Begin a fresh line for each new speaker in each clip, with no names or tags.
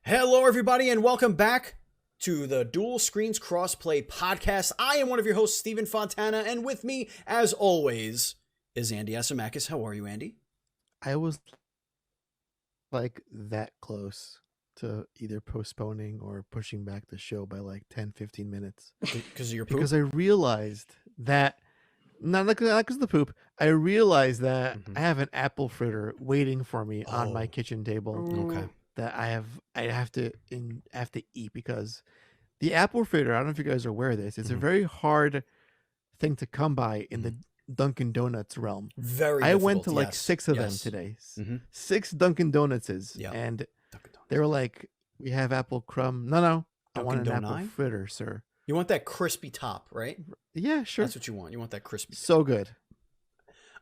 Hello, everybody, and welcome back to the Dual Screens Crossplay podcast. I am one of your hosts, Stephen Fontana, and with me, as always, is Andy Asimakis. How are you, Andy?
I was like that close to either postponing or pushing back the show by like 10-15 minutes.
Because of your poop?
Because I realized that, not because of the poop, I realized that I have an apple fritter waiting for me on my kitchen table.
Okay.
That I have to eat, because the apple fritter, I don't know if you guys are aware of this, it's a very hard thing to come by in the Dunkin' Donuts realm.
Very
I
difficult,
went to like
yes.
6 of them today. 6 Dunkin' Donutses.
Yeah.
And
Dunkin' Donuts.
they were like, we have apple crumb. No. I want an
Dunkin'
apple
Donut?
fritter, sir.
You want that crispy top, right?
Yeah, sure.
That's what you want. You want that crispy top.
So good.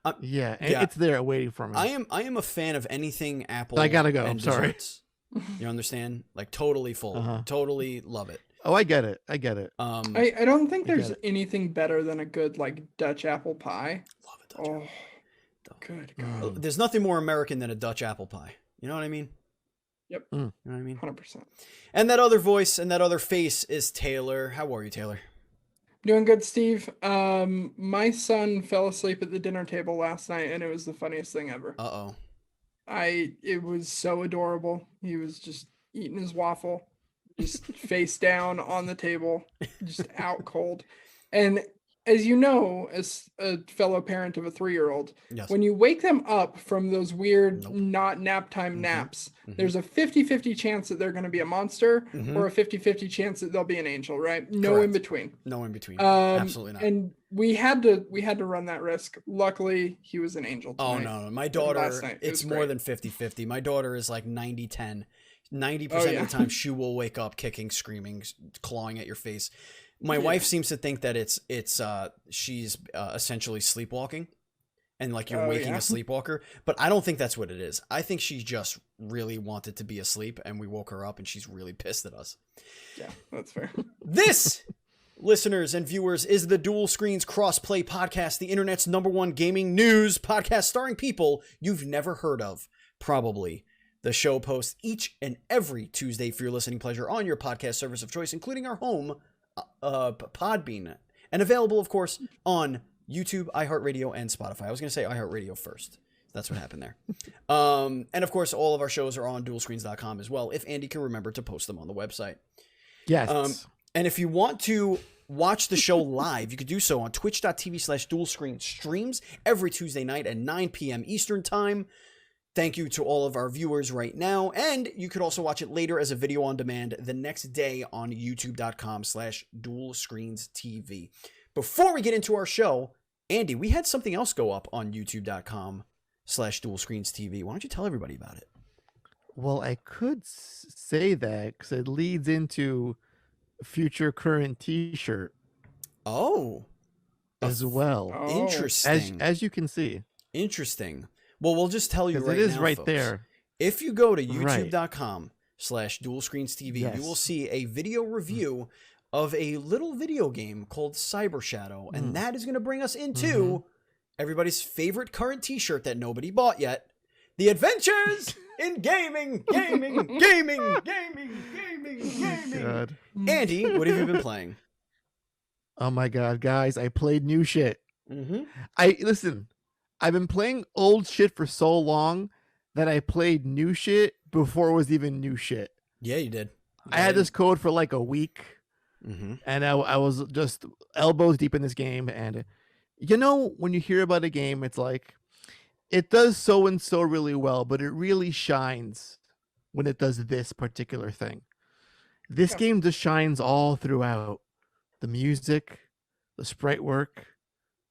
And
yeah.
it's there waiting for me.
I am a fan of anything apple.
I gotta go.
And
I'm sorry.
desserts. You understand? Like, totally full. Totally love it.
Oh, I get it. I
don't think there's anything better than a good like Dutch apple pie.
Love a Dutch apple.
Good God.
There's nothing more American than a Dutch apple pie. You know what I mean?
Yep.
You know what I mean?
100%.
And that other voice and that other face is Taylor. How are you, Taylor?
Doing good, Steve. My son fell asleep at the dinner table last night, and it was the funniest thing ever.
Uh-oh.
It was so adorable. He was just eating his waffle, just face down on the table, just out cold. And as you know, as a fellow parent of a 3-year-old,
Yes.
when you wake them up from those weird
Nope.
not nap time naps, there's a 50-50 chance that they're going to be a monster or a 50-50 chance that they'll be an angel, right? No
Correct.
in between.
No in between. Absolutely not.
And we had to run that risk. Luckily, he was an angel tonight.
Oh, no. My daughter,
night,
it's more than 50-50. My daughter is like 90-10. 90% of the time, she will wake up kicking, screaming, clawing at your face. My wife seems to think that she's essentially sleepwalking, and like you're waking a sleepwalker. But I don't think that's what it is. I think she just really wanted to be asleep, and we woke her up, and she's really pissed at us.
Yeah, that's fair.
This, listeners and viewers, is the Dual Screens Crossplay podcast, the internet's #1 gaming news podcast starring people you've never heard of, probably. The show posts each and every Tuesday for your listening pleasure on your podcast service of choice, including our home, Podbean, and available, of course, on YouTube, iHeartRadio, and Spotify. I was going to say iHeartRadio first. That's what happened there. And of course, all of our shows are on dualscreens.com as well, if Andy can remember to post them on the website.
Yes.
And if you want to watch the show live, you could do so on twitch.tv/dualscreenstreams every Tuesday night at 9 p.m. Eastern Time. Thank you to all of our viewers right now. And you could also watch it later as a video on demand the next day on youtube.com/dualscreenstv. Before we get into our show, Andy, we had something else go up on youtube.com/dualscreenstv. Why don't you tell everybody about it?
Well, I could say that because it leads into future current t-shirt.
Oh.
As well.
Oh.
Interesting.
As you can see.
Interesting. Well, we'll just tell you right now,
it is right
folks.
there.
If you go to youtube.com/dualscreenstv,
Yes.
you will see a video review of a little video game called Cyber Shadow. And that is going to bring us into everybody's favorite current t-shirt that nobody bought yet. The Adventures in Gaming.
God.
Andy, what have you been playing?
Oh my God, guys, I played new shit. Listen, I've been playing old shit for so long that I played new shit before it was even new shit.
Yeah, you did.
I had this code for like a week, and I was just elbows deep in this game. And you know, when you hear about a game, it's like, it does so and so really well, but it really shines when it does this particular thing. This game just shines all throughout. The music, the sprite work,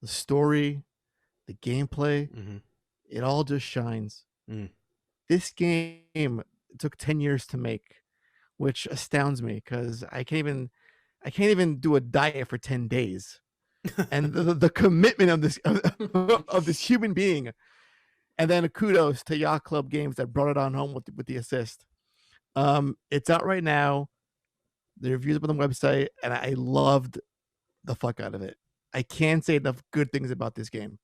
the story, the gameplay, it all just shines. This game took 10 years to make, which astounds me because I can't even do a diet for 10 days. And the commitment of this human being. And then kudos to Yacht Club Games that brought it on home with the assist. It's out right now. The reviews up on the website, and I loved the fuck out of it. I can't say enough good things about this game.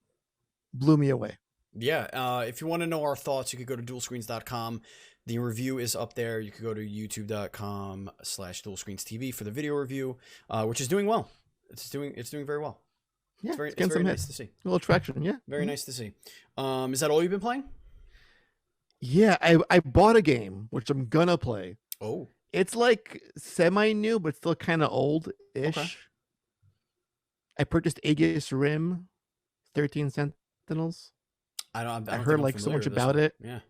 Blew me away.
Yeah, if you want to know our thoughts, you could go to dualscreens.com. The review is up there. You could go to youtube.com/dualscreens TV for the video review, which is doing well. It's doing very well.
Yeah,
It's
getting
very
some
nice
hits.
to see.
A little traction, yeah.
Very nice to see. Is that all you've been playing?
Yeah, I bought a game which I'm gonna play.
Oh,
It's like semi-new, but still kind of old-ish.
Okay.
I purchased Aegis Rim, 13 Sentinels.
I don't
I
think
heard
I'm
like so
familiar
much
with this
about
one.
it.
Yeah.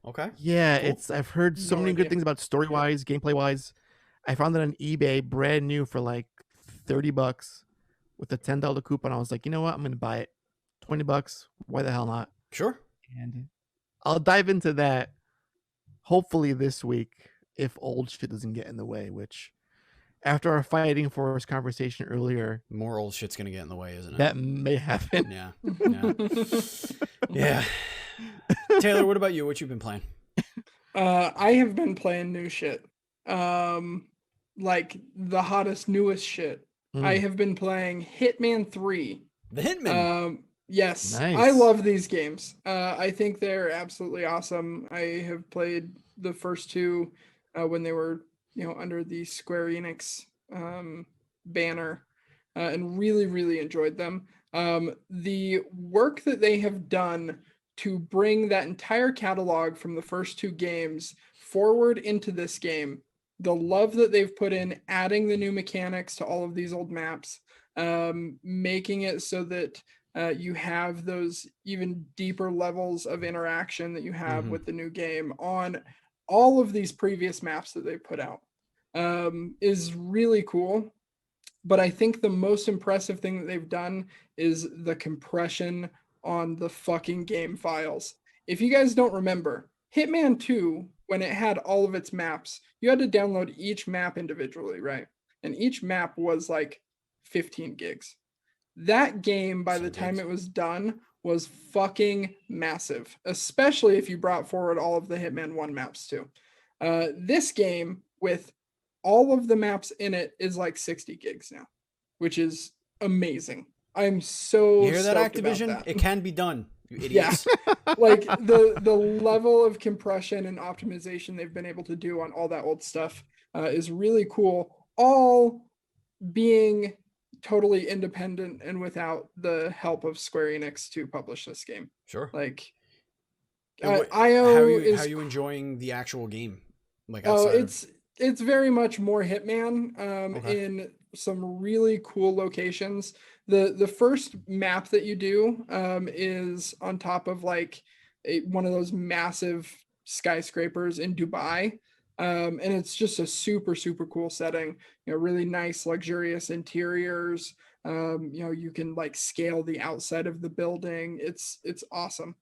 Okay.
Yeah,
Cool.
I've heard so
No
many good
idea.
things about story-wise, gameplay-wise. I found it on eBay, brand new for like $30 with a $10 coupon. I was like, you know what? I'm gonna buy it. $20. Why the hell not?
Sure.
And I'll dive into that hopefully this week if old shit doesn't get in the way, which after our Fighting Force conversation earlier,
More old shit's gonna get in the way, isn't it?
that may happen.
Yeah. Yeah. Taylor, what about you? What you been playing?
I have been playing new shit. Like the hottest, newest shit. I have been playing Hitman 3.
The Hitman.
Yes, I
Nice.
love these games. I think they're absolutely awesome. I have played the first two when they were, under the Square Enix banner, and really, really enjoyed them. The work that they have done to bring that entire catalog from the first two games forward into this game, the love that they've put in adding the new mechanics to all of these old maps, making it so that you have those even deeper levels of interaction that you have with the new game on all of these previous maps that they put out, is really cool. But I think the most impressive thing that they've done is the compression on the fucking game files. If you guys don't remember, Hitman 2, when it had all of its maps, you had to download each map individually, right? And each map was like 15 gigs. That game, by the time it was done, was fucking massive, especially if you brought forward all of the Hitman 1 maps too. This game, with all of the maps in it, is like 60 gigs now, which is amazing. I'm so
You hear that,
stoked about
Activision?
that.
It can be done, you
Yeah.
idiots.
Like the level of compression and optimization they've been able to do on all that old stuff is really cool, all being totally independent and without the help of Square Enix to publish this game.
Sure.
Like
And
IO
how
is
are you enjoying the actual game? Like
oh,
outside
it's very much more Hitman,
Okay.
in some really cool locations. The first map that you do is on top of like one of those massive skyscrapers in Dubai. And it's just a super, super cool setting, really nice, luxurious interiors. You can like scale the outside of the building. It's awesome.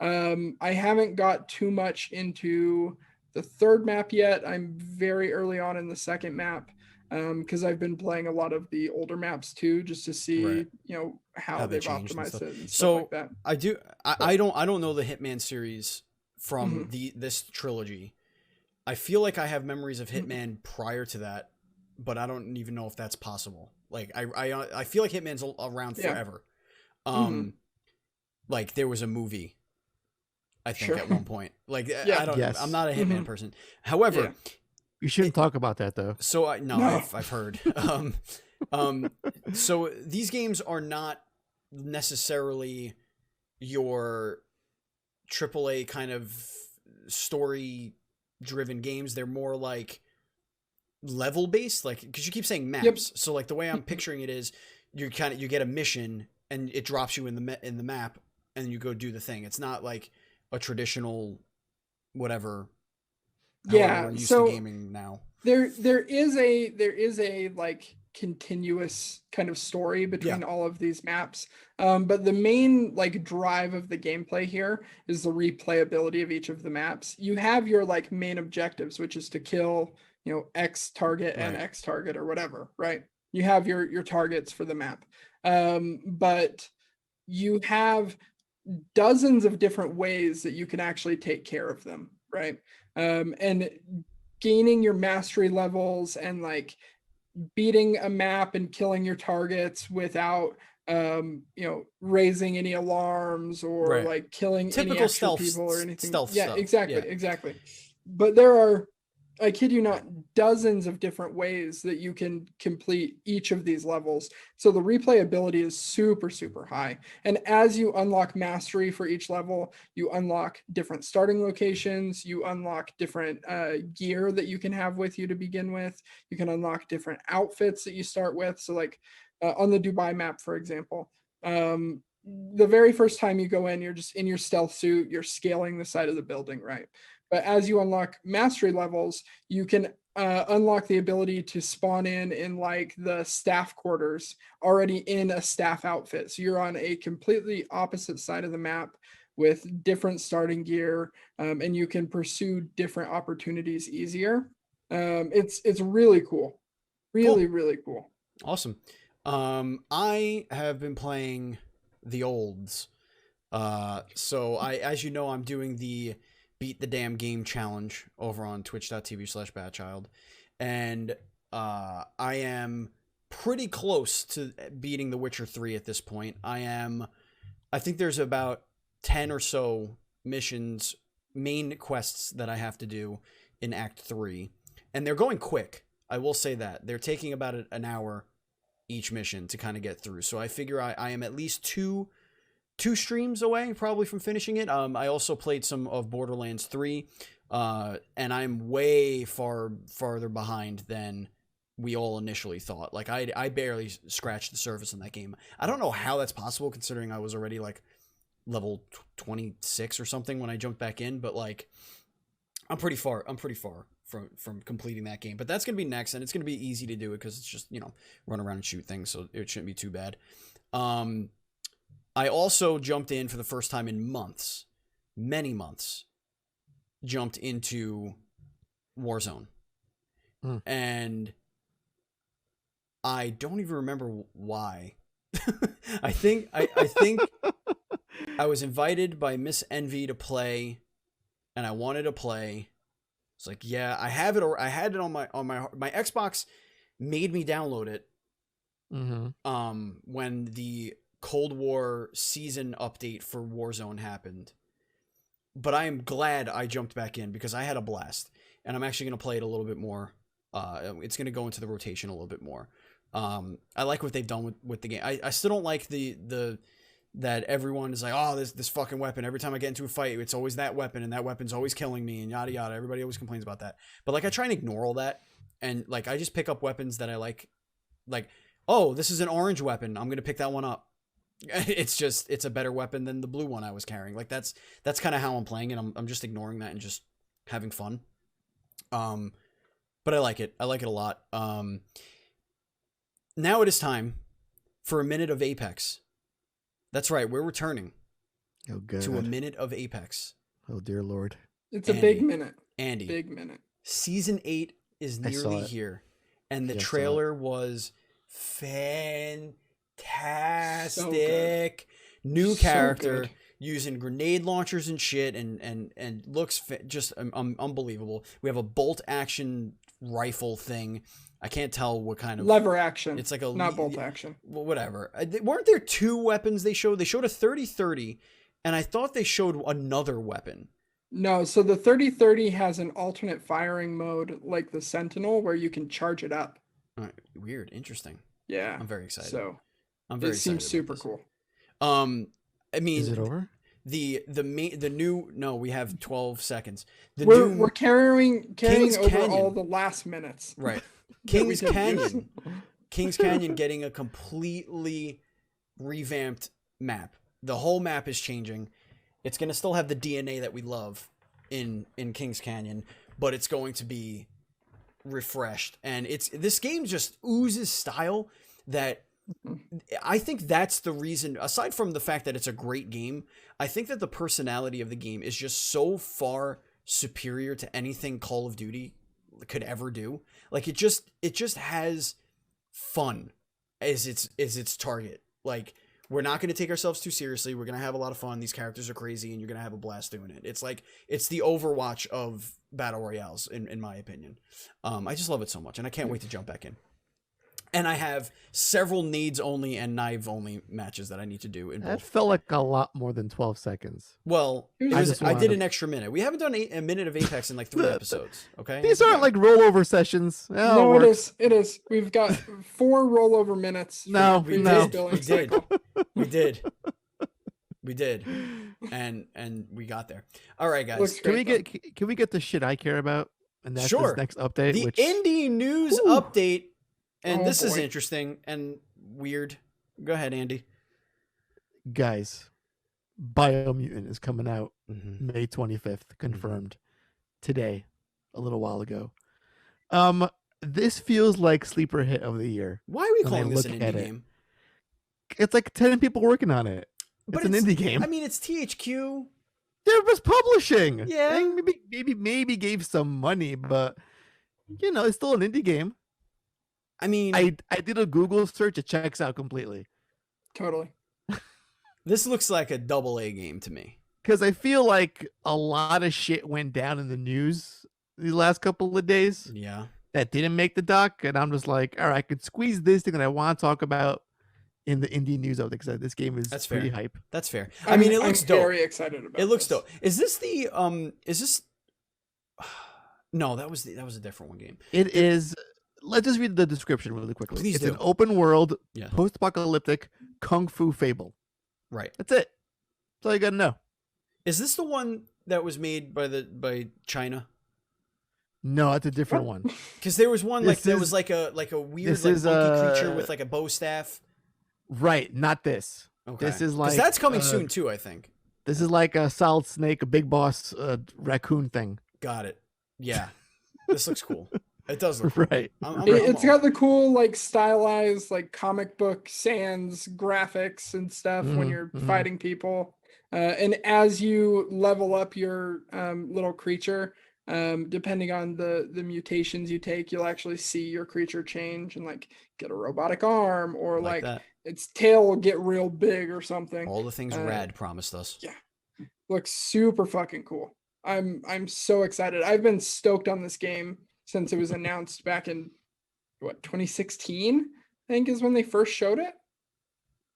I haven't got too much into the third map yet. I'm very early on in the second map, because I've been playing a lot of the older maps too, just to see
Right.
How
How they
they've
changed and
optimized
stuff.
it and stuff
So
like that.
I don't know the Hitman series from this trilogy. I feel like I have memories of Hitman prior to that, but I don't even know if that's possible. Like I feel like Hitman's around
Yeah.
forever.
Mhm.
Like there was a movie, I think,
Sure.
at one point. Like
Yeah.
I don't.
Yes.
I'm not a Hitman person. However,
You shouldn't talk about that though.
so
No.
I've heard. So these games are not necessarily your AAA kind of story driven games. They're more like level based, like because you keep saying maps.
Yep.
So like the way I'm picturing it is you get a mission and it drops you in the map and you go do the thing. It's not like a traditional whatever.
Yeah,
we're used
so
to gaming now.
there is a like continuous kind of story between all of these maps, but the main like drive of the gameplay here is the replayability of each of the maps. You have your like main objectives, which is to kill X target and
Right.
X target or whatever, right? You have your targets for the map, but you have dozens of different ways that you can actually take care of them, right? And gaining your mastery levels and like beating a map and killing your targets without raising any alarms or
Right.
like killing any
Typical
extra
stealth
people or anything.
stealth
Yeah,
stuff.
exactly,
Yeah.
exactly. But there are, I kid you not, dozens of different ways that you can complete each of these levels. So the replayability is super, super high. And as you unlock mastery for each level, you unlock different starting locations, you unlock different gear that you can have with you to begin with. You can unlock different outfits that you start with. So like on the Dubai map, for example, the very first time you go in, you're just in your stealth suit, you're scaling the side of the building, right? But as you unlock mastery levels, you can unlock the ability to spawn in like the staff quarters already in a staff outfit. So you're on a completely opposite side of the map with different starting gear, and you can pursue different opportunities easier. It's really cool, really
Cool.
really cool.
Awesome. I have been playing the olds. So as you know, I'm doing the Beat the Damn Game challenge over on twitch.tv/badchild. And I am pretty close to beating The Witcher 3 at this point. I think there's about 10 or so missions, main quests that I have to do in Act 3. And they're going quick. I will say that. They're taking about an hour each mission to kind of get through. So I figure I am at least two streams away probably from finishing it. I also played some of Borderlands 3, and I'm way farther behind than we all initially thought. Like I barely scratched the surface in that game. I don't know how that's possible considering I was already like level 26 or something when I jumped back in, but like I'm pretty far from completing that game. But that's going to be next, and it's going to be easy to do it because it's just, run around and shoot things, so it shouldn't be too bad. I also jumped in for the first time in months, many months, jumped into Warzone. And I don't even remember why. I think I was invited by Miss Envy to play, and I wanted to play. It's like, yeah, I have it, or I had it on my Xbox made me download it. When the Cold War season update for Warzone happened. But I am glad I jumped back in because I had a blast, and I'm actually going to play it a little bit more. It's going to go into the rotation a little bit more. I like what they've done with the game. I still don't like the that everyone is like, oh, this fucking weapon. Every time I get into a fight, it's always that weapon, and that weapon's always killing me, and yada yada. Everybody always complains about that. But like, I try and ignore all that, and like, I just pick up weapons that I like. Like, oh, this is an orange weapon. I'm gonna pick that one up. It's a better weapon than the blue one I was carrying. Like that's kind of how I'm playing it. I'm just ignoring that and just having fun. But I like it. I like it a lot. Now it is time for a minute of Apex. That's right. We're returning to a minute of Apex.
Oh dear Lord.
It's a big minute.
Andy.
Big minute.
Season 8 is nearly here. And the trailer was fantastic. New character using grenade launchers and shit, and looks just unbelievable. We have a bolt action rifle thing. I can't tell what kind of
lever action.
It's like a
not bolt action.
Whatever. Weren't there two weapons they showed? They showed a 30-30, and I thought they showed another weapon.
No, so the 30-30 has an alternate firing mode like the Sentinel where you can charge it up.
All right, weird, interesting.
Yeah,
I'm very excited.
So
I'm very excited.
It seems super cool.
I mean,
is it over?
The new no, we have 12 seconds.
We're carrying
King's
over
Canyon.
all the last minutes.
Right. King's Canyon. King's Canyon getting a completely revamped map. The whole map is changing. It's going to still have the DNA that we love in King's Canyon, but it's going to be refreshed. And this game just oozes style that I think that's the reason, aside from the fact that it's a great game, I think that the personality of the game is just so far superior to anything Call of Duty could ever do. Like it just has fun as its target. Like, we're not going to take ourselves too seriously. We're going to have a lot of fun. These characters are crazy, and you're going to have a blast doing it. It's like, it's the Overwatch of battle royales, in my opinion. I just love it so much, and I can't wait to jump back in. And I have several needs only and knife only matches that I need to do in
That
both.
felt like a lot more than 12 seconds.
Well,
I just
I
wanted
did
to-
an extra minute. We haven't done a minute of Apex in like 3 episodes. Okay.
These aren't like rollover sessions.
No,
it
it
works.
is. It is. We've got 4 rollover minutes. for
No,
the
we
previous
did.
billing
We did.
cycle.
We did. We did. And we got there. All right, guys.
Looks
Can we
great,
get can we get the shit I care about? And that's
Sure.
this next update.
The
which
indie news
Whew.
update, and
Oh,
this is
boy.
interesting and weird. Go ahead, Andy.
guys, Biomutant is coming out
Mm-hmm.
May 25th, confirmed today, a little while ago. This feels like sleeper hit of the year.
Why are we
When I
calling this an
look
indie
at it.
game?
It's like 10 people working on it.
But
It's an indie game.
I mean, it's THQ.
There was publishing.
Yeah.
And maybe gave some money, but it's still an indie game.
I mean,
I did a Google search. It checks out completely
Totally.
this looks like a AA game to me.
because I feel like a lot of shit went down in the news these last couple of days
Yeah.
that didn't make the doc, and I'm just like, all right, I could squeeze this thing that I want to talk about in the indie news of it because this game is
That's
pretty
fair.
hype.
That's fair. I mean, it
I'm
looks dope.
very excited about
It looks
this.
dope. Is this the is this No, that was a different one game.
It is. Let's just read the description really quickly.
Please
it's
do.
an open world,
Yeah.
post-apocalyptic kung fu fable.
Right.
That's it. That's all you gotta know.
Is this the one that was made by China?
No, it's a different
What?
one.
Because there was one
This
there
is-
was like a weird
this
like
is,
monkey creature with like a bow staff.
Right, not this.
Okay.
This is
'Cause
like
that's coming soon too, I think.
This is like a Solid Snake, a Big Boss raccoon thing.
Got it. Yeah. This looks cool. It does look cool.
Right.
It's got the cool, like, stylized, like, comic book sans graphics and stuff when
Mhm,
you're
mhm.
fighting people. And as you level up your little creature, depending on the mutations you take, you'll actually see your creature change and, like, get a robotic arm, or
like
like
that.
its tail will get real big or something.
All the things Rad promised us.
yeah. Looks super fucking cool. I'm so excited. I've been stoked on this game since it was announced back in 2016, I think is when they first showed it.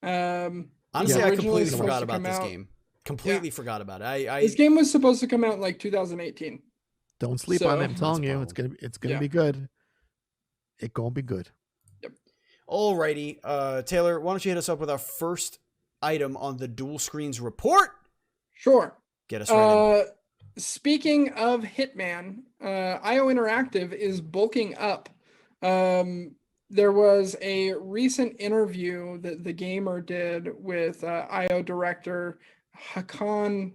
Honestly,
was
I
originally
completely
supposed
forgot
to
about
come
this
out-
game. Completely forgot about it. I
This game was supposed to come out in like 2018.
Don't sleep
So-
on it. I'm
That's
telling
a
you, it's gonna
Yeah.
be good. It gonna be good.
Alrighty. Taylor, why don't you hit us up with our first item on the dual screens report?
Sure.
Get us right in.
Speaking of Hitman, IO Interactive is bulking up. There was a recent interview that the Gamer did with IO director Hakan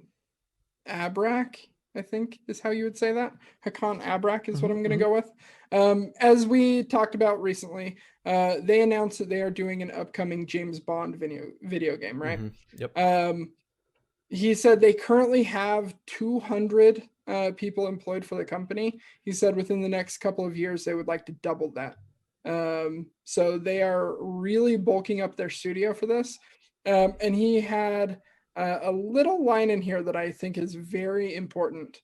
Abrak, I think is how you would say that. Hakan Abrak is what I'm going to go with. As we talked about recently, they announced that they are doing an upcoming James Bond video game, right?
Mhm. Yep.
He said they currently have 200 people employed for the company. He said within the next couple of years, they would like to double that. So they are really bulking up their studio for this. And he had a little line in here that I think is very important,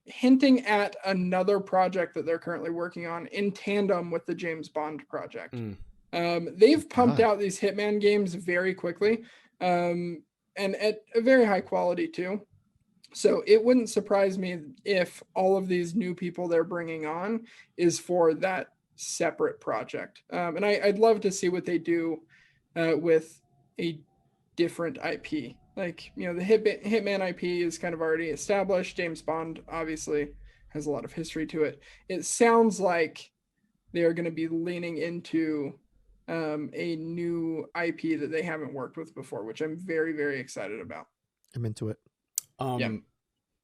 hinting at another project that they're currently working on in tandem with the James Bond project. They've pumped out these Hitman games very quickly, and at a very high quality too. So it wouldn't surprise me if all of these new people they're bringing on is for that separate project. And I'd love to see what they do with a different IP. Like, the Hitman IP is kind of already established. James Bond obviously has a lot of history to it. It sounds like they are going to be leaning into a new IP that they haven't worked with before, which I'm very, very excited about.
I'm into it.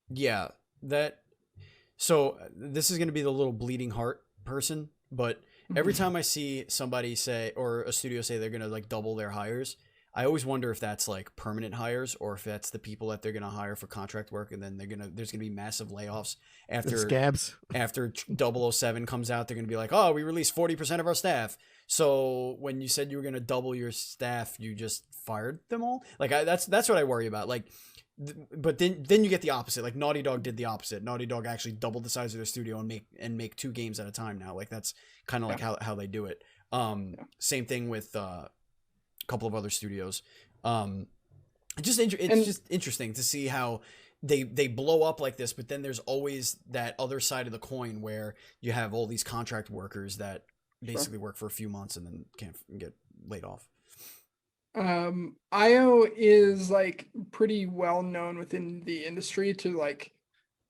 Yeah, so this is going to be the little bleeding heart person, but every time I see somebody say, or a studio say they're going to like double their hires, I always wonder if that's like permanent hires or if that's the people that they're going to hire for contract work, and then there's going to be massive layoffs
The scabs.
after 007 comes out. They're going to be like, oh, we released 40% of our staff. So when you said you were going to double your staff, you just fired them all. Like that's what I worry about. Like, but then you get the opposite. Like Naughty Dog did the opposite. Naughty Dog actually doubled the size of their studio and make 2 games at a time now. Like that's kind of like how they do it. Same thing with a couple of other studios. It's just interesting to see how they blow up like this, but then there's always that other side of the coin where you have all these contract workers that basically work for a few months and then can't get laid off.
IO is like pretty well known within the industry to like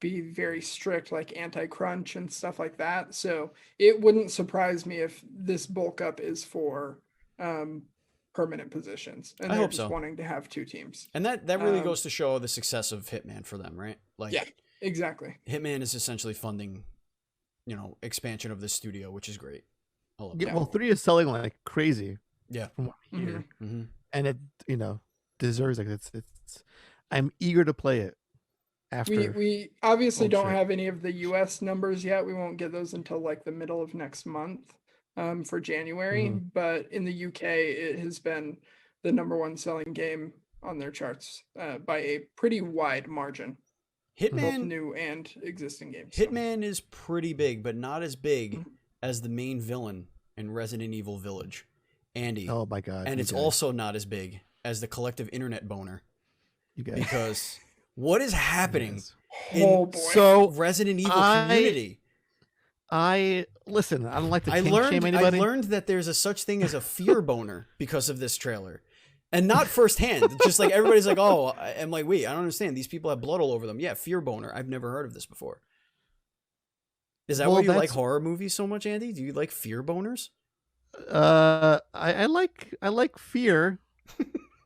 be very strict, like anti-crunch and stuff like that. So it wouldn't surprise me if this bulk up is for permanent positions, and
I
they're
hope
just
so.
wanting to have 2 teams.
And that really goes to show the success of Hitman for them, right? Like,
yeah, exactly.
Hitman is essentially funding, expansion of this studio, which is great. I love
Yeah,
that.
well, 3 is selling like crazy.
Yeah.
From what I hear.
Mm-hmm.
And it deserves, like, it's I'm eager to play it after.
We obviously
Oh,
don't
shit.
have any of the US numbers yet. We won't get those until like the middle of next month for January,
Mhm.
but in the UK it has been the #1 selling game on their charts by a pretty wide margin, both
Hitman
new and existing games. So.
Hitman is pretty big, but not as big
Mhm.
as the main villain in Resident Evil Village, Andy.
Oh my god!
And
you
it's
guys,
also not as big as the collective internet boner,
you guys.
because what is happening
Yes.
Oh boy.
So
Resident Evil
I-
community?
I listen. I don't like to
I
kink shame anybody.
I learned that there's a such thing as a fear boner because of this trailer, and not firsthand. Just like everybody's like, oh, I'm like, wait, I don't understand. These people have blood all over them. Yeah, fear boner. I've never heard of this before. Is that
Well,
why you like
that's-
horror movies so much, Andy? Do you like fear boners?
I like fear,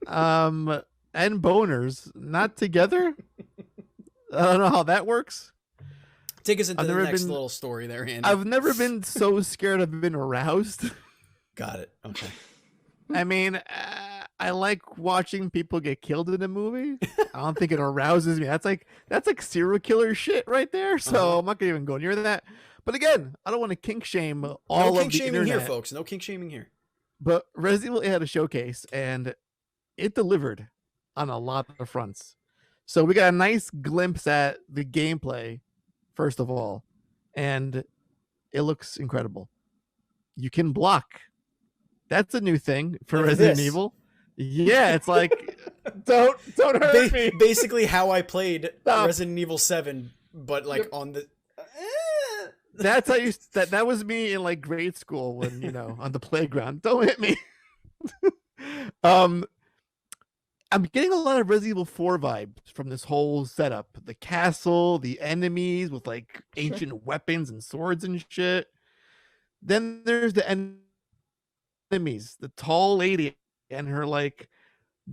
and boners not together. I don't know how that works.
Take us into
I've
the
never
next
been-
little story there, Andy.
I've never been so scared I've been aroused.
Got it. Okay.
I mean, I like watching people get killed in a movie. I don't think it arouses me. That's like serial killer shit right there. So
Uh-huh.
I'm not gonna even go near that. But again, I don't want to kink shame all
No
of
kink
the
shaming
internet.
here, folks. No kink shaming here.
But Resident Evil had a showcase and it delivered on a lot of fronts. So we got a nice glimpse at the gameplay, first of all, and it looks incredible. You can block. That's a new thing for
Like
Resident
this.
Evil. Yeah, it's like don't hurt me.
Basically, how I played
Stop.
Resident Evil 7, but like
Yep.
on the.
That's how you that was me in like grade school when on the playground. Don't hit me. I'm getting a lot of Resident Evil 4 vibes from this whole setup. The castle, the enemies with like ancient weapons and swords and shit. Then there's the enemies, the tall lady and her like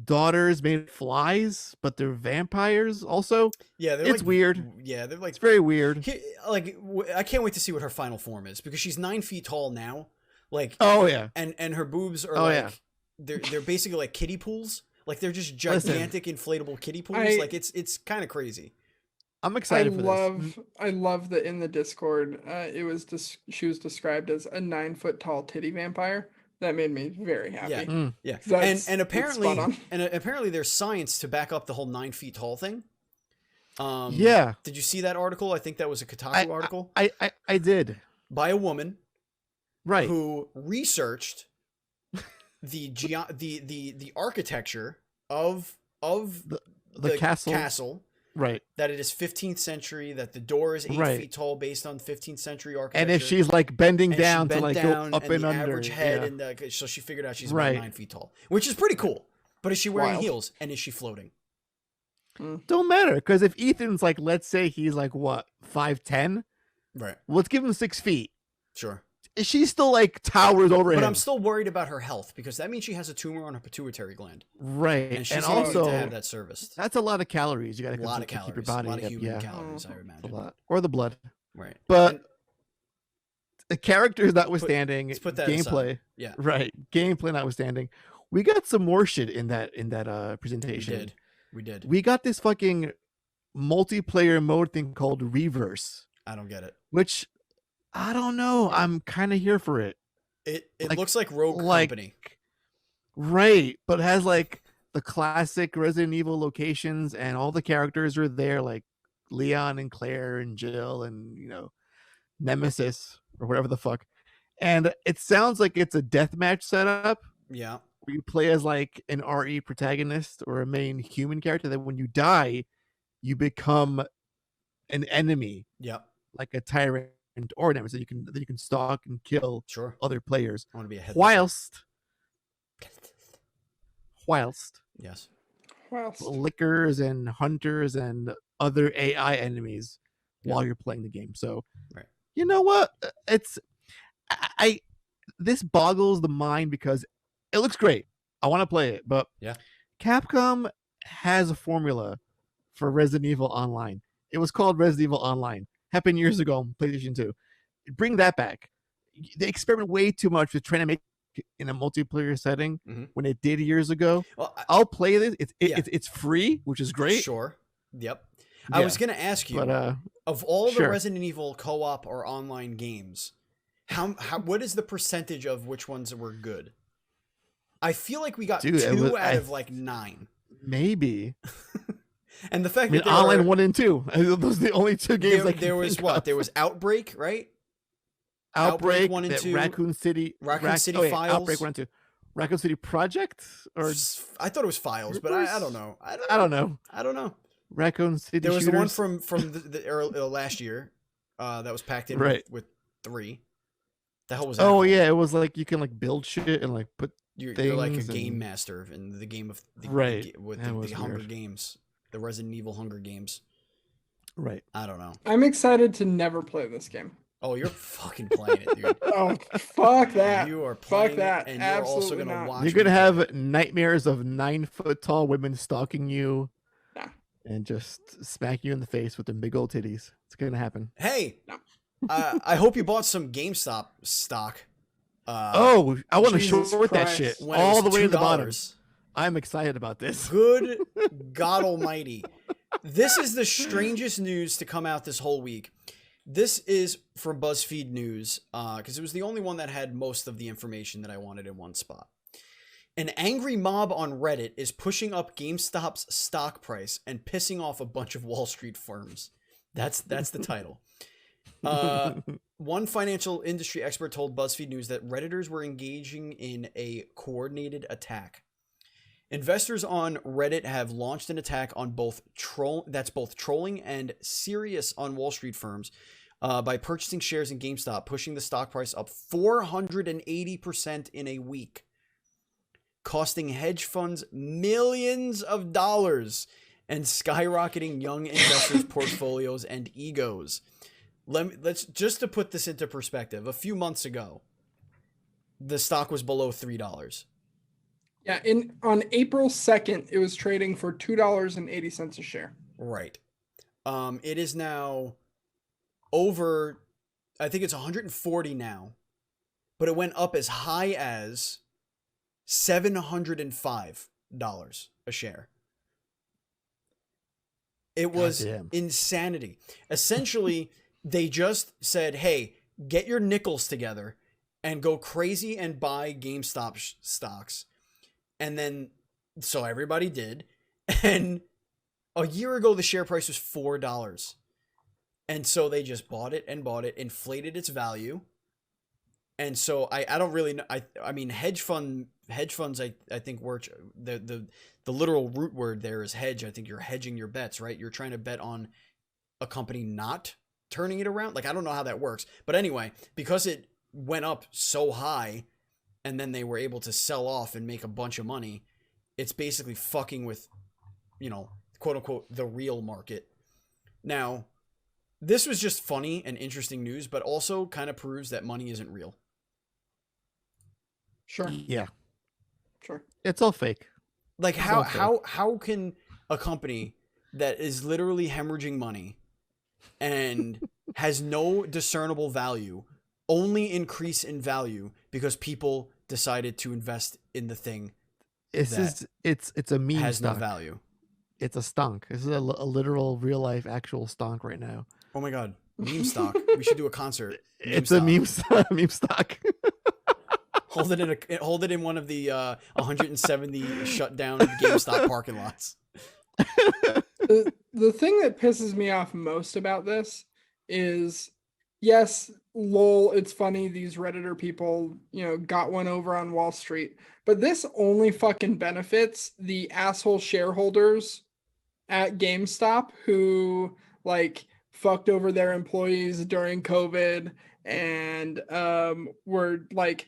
daughters made of flies, but they're vampires also.
Yeah, they're
It's
like,
weird.
Yeah, they're like
It's very weird.
I can't wait to see what her final form is, because she's 9 feet tall now. Like,
Oh yeah.
and her boobs are
Oh,
like
yeah.
they're basically like kiddie pools. Like they're just
Listen.
gigantic inflatable kiddie pools.
I-
Like it's kind of crazy.
I'm
I
excited for this.
love that in the Discord, she was described as a 9-foot tall titty vampire. That made me very happy.
Yeah.
Mm.
Yeah,
That's-
and
it's
apparently
spot on.
apparently there's science to back up the whole 9 feet tall thing.
Yeah.
Did you see that article? I think that was a Kotaku article
I did.
by a woman
Right.
who researched the architecture of
The castle. Right.
that it is 15th century, that the door is 8
Right.
feet tall based on 15th century architecture.
And if she's like bending
and she
down to
bent
like
down,
go up and
the
under.
average head,
yeah.
and so she figured out she's
Right.
about 9 feet tall, which is pretty cool. But is she wearing
Wild.
heels, and is she floating?
Don't matter, because if Ethan's like, let's say he's like what, 5'10",
Right.
let's give him 6 feet.
Sure.
She still like towers over
But
him.
I'm still worried about her health, because that means she has a tumor on her pituitary gland,
Right.
and she's
And
going to need
also
to have that serviced.
that's a lot of calories. You gotta
A lot of
keep your
calories,
body
a lot of
up,
human
yeah.
calories, I
A
A
imagine.
lot. Or the blood.
Right.
But
And-
the characters notwithstanding,
let's put that aside.
gameplay.
Yeah.
Right. Gameplay notwithstanding. we got some more shit in that presentation.
We did.
We got this fucking multiplayer mode thing called Reverse,
I don't get it.
which I don't know. I'm kind of here for it.
It looks like Rogue Company.
Right, but it has like the classic Resident Evil locations, and all the characters are there, like Leon and Claire and Jill and Nemesis or whatever the fuck. And it sounds like it's a deathmatch setup.
Yeah.
Where you play as like an RE protagonist or a main human character. That when you die, you become an enemy.
Yep.
Like a tyrant or nemesis that you can stalk and kill other players.
I want to be a head.
Whilst
yes.
lickers and hunters and other AI enemies while you're playing the game. So you know what? This boggles the mind because it looks great. I want to play it, but Capcom has a formula for Resident Evil Online. It was called Resident Evil Online. Happened years ago on PlayStation 2. Bring that back. They experiment way too much with trying to make it in a multiplayer setting when it did years ago. Well, I'll play this. It's free, which is great.
Sure. Yep. I was going to ask you, of all the Resident Evil co-op or online games, what is the percentage of which ones were good? I feel like we got 2 out of like 9.
Maybe.
And the fact that
online 1 and 2, those are the only 2 games.
There was what? There was Outbreak, right?
Outbreak
1 and 2.
Raccoon City
Files.
Outbreak 1 and 2. Raccoon City Project, or
I thought it was Files, but I don't know.
I don't know. Raccoon City.
There was the one from the last year that was packed in with 3. The hell was that?
Oh yeah, it was like you can like build shit and like put.
You're like a game master in the game of the Hunger Games, the Resident Evil Hunger Games.
Right.
I don't know.
I'm excited to never play this game.
Oh, you're fucking playing it, dude.
Oh, fuck that.
You are playing
fuck that.
And
Absolutely
you're also gonna
not.
watch.
You're gonna have nightmares of 9-foot-tall women stalking you.
Nah.
And just smack you in the face with their big old titties. It's gonna happen.
Hey, I hope you bought some GameStop stock.
I want to short that shit all the way to the bottom.
$2.
I'm excited about this.
Good God Almighty! This is the strangest news to come out this whole week. This is from BuzzFeed News because it was the only one that had most of the information that I wanted in one spot. An angry mob on Reddit is pushing up GameStop's stock price and pissing off a bunch of Wall Street firms. That's the title. One financial industry expert told BuzzFeed News that Redditors were engaging in a coordinated attack. Investors on Reddit have launched an attack on both trolling and serious on Wall Street firms by purchasing shares in GameStop, pushing the stock price up 480% in a week, costing hedge funds millions of dollars and skyrocketing young investors' portfolios and egos. Let's just to put this into perspective. A few months ago, the stock was below $3.
Yeah, on April 2nd, it was trading for $2.80 a share.
Right. It is now over, I think it's 140 now, but it went up as high as $705 a share. It was insanity. Essentially, they just said, hey, get your nickels together and go crazy and buy GameStop stocks. And then, so everybody did. And a year ago, the share price was $4. And so they just bought it, inflated its value. And so I don't really know. I mean, hedge funds, I think work, the literal root word there is hedge. I think you're hedging your bets, right? You're trying to bet on a company not turning it around. Like, I don't know how that works. But anyway, because it went up so high and then they were able to sell off and make a bunch of money, it's basically fucking with, quote unquote, the real market. Now, this was just funny and interesting news, but also kind of proves that money isn't real.
Sure.
Yeah.
Sure.
It's all fake.
Like, how can a company that is literally hemorrhaging money and has no discernible value only increase in value because people decided to invest in the thing
It's a meme
has no
stock.
value.
It's a stonk. This is a literal, real life, actual stonk right now.
Oh my god, meme stock. We should do a concert.
It's a meme meme stock.
Hold it in one of the 170 shut down GameStop parking lots.
The thing that pisses me off most about this is, yes, lol, it's funny these Redditor people, got one over on Wall Street, but this only fucking benefits the asshole shareholders at GameStop who like fucked over their employees during COVID and were like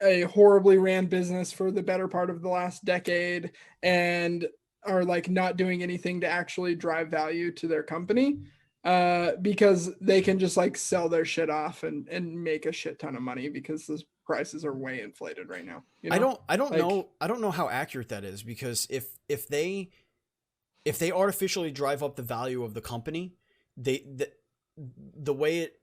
a horribly ran business for the better part of the last decade and are like not doing anything to actually drive value to their company because they can just like sell their shit off and make a shit ton of money because the prices are way inflated right now.
I don't know how accurate that is, because if they artificially drive up the value of the company, the way it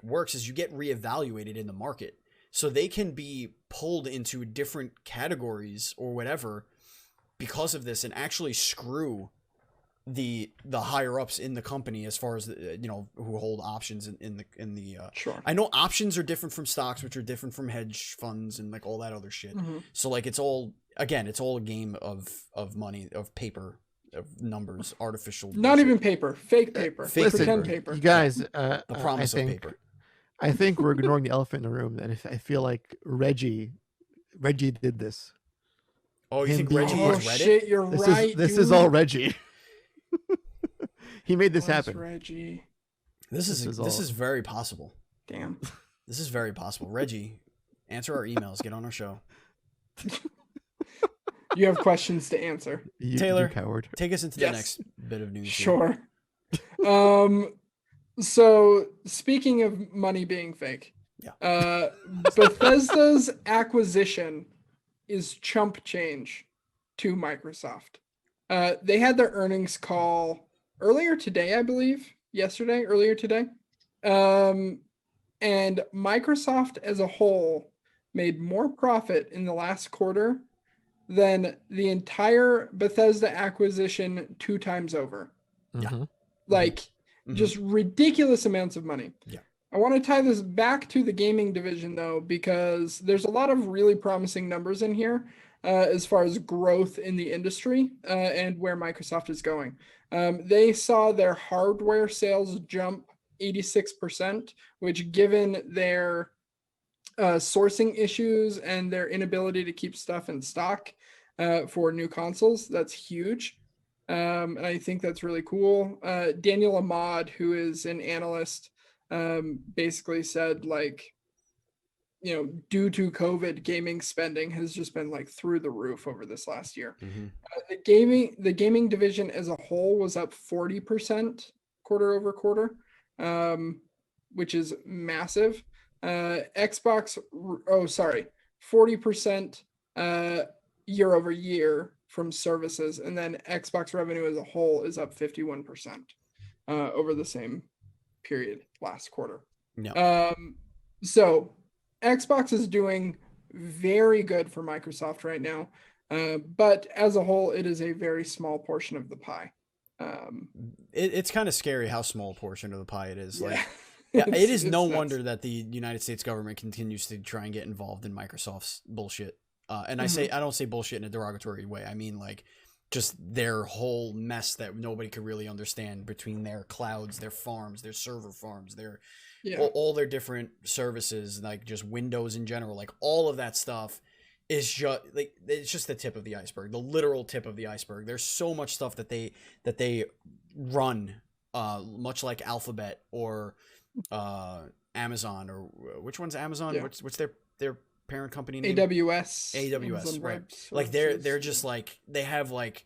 works is you get reevaluated in the market. So they can be pulled into different categories or whatever because of this, and actually screw the higher ups in the company as far as who hold options in the
Sure.
I know options are different from stocks, which are different from hedge funds and like all that other shit.
Mm-hmm.
So like it's all a game of money, of paper, of numbers, artificial.
Not
bullshit.
even paper, fake paper,
Fake
pretend
paper.
paper.
You guys,
The promise
I
of
think,
paper.
I think we're ignoring the elephant in the room. That I feel like Reggie did this.
Oh, you
Him
think
being-
Reggie
Oh
is Reddit?
shit, you're right.
This
dude.
is all Reggie. He made this
Was
happen.
Reggie.
This
is
is very possible.
Damn.
This is very possible. Reggie, answer our emails. Get on our show.
You have questions to answer.
You
Taylor,
coward.
take us into
Yes.
the next bit of news. here.
Sure. So speaking of money being fake,
Yeah.
Bethesda's acquisition is chump change to Microsoft. They had their earnings call earlier today, I believe. Earlier today. And Microsoft as a whole made more profit in the last quarter than the entire Bethesda acquisition 2 times over.
Mhm.
Like just ridiculous amounts of money.
Yeah.
I want to tie this back to the gaming division though, because there's a lot of really promising numbers in here as far as growth in the industry and where Microsoft is going. They saw their hardware sales jump 86%, which given their sourcing issues and their inability to keep stuff in stock for new consoles, that's huge. And I think that's really cool. Daniel Ahmad, who is an analyst, basically said like, due to COVID, gaming spending has just been like through the roof over this last year. The gaming division as a whole was up 40% quarter over quarter, which is massive. 40% year over year from services, and then Xbox revenue as a whole is up 51% over the same period last quarter.
No.
So Xbox is doing very good for Microsoft right now, but as a whole, it is a very small portion of the pie.
It's kind of scary how small a portion of the pie it is. Like,
Yeah,
it is no
nuts.
wonder that the United States government continues to try and get involved in Microsoft's bullshit. And I don't say bullshit in a derogatory way. I mean, like, just their whole mess that nobody could really understand between their clouds, their farms, their server farms, their all their different services, like just Windows in general, like all of that stuff is just like, it's just the tip of the iceberg, the literal tip of the iceberg. There's so much stuff that they run, much like Alphabet or Amazon, or which one's Amazon?
Yeah.
What's their parent company name?
AWS,
Amazon right? Like they're just like, they have like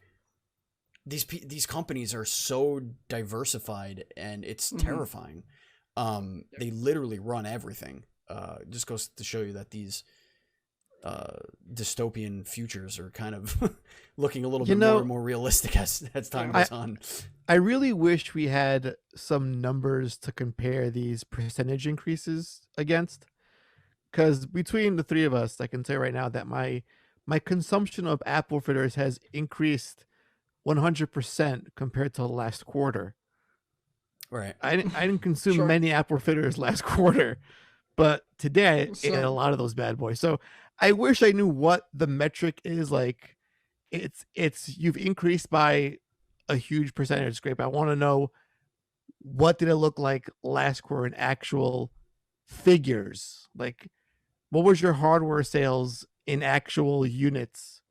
these companies are so diversified, and it's terrifying. They literally run everything. Just goes to show you that these dystopian futures are kind of looking a little bit more and more realistic as time goes on.
I really wish we had some numbers to compare these percentage increases against, because between the three of us, I can say right now that my my consumption of apple fritters has increased 100% compared to the last quarter.
Right.
I didn't consume
Sure.
many apple fritters last quarter, but today I ate a
So
lot of those bad boys. So I wish I knew what the metric is. Like, it's you've increased by a huge percentage. Great, but I want to know, what did it look like last quarter in actual figures? Like, what was your hardware sales in actual units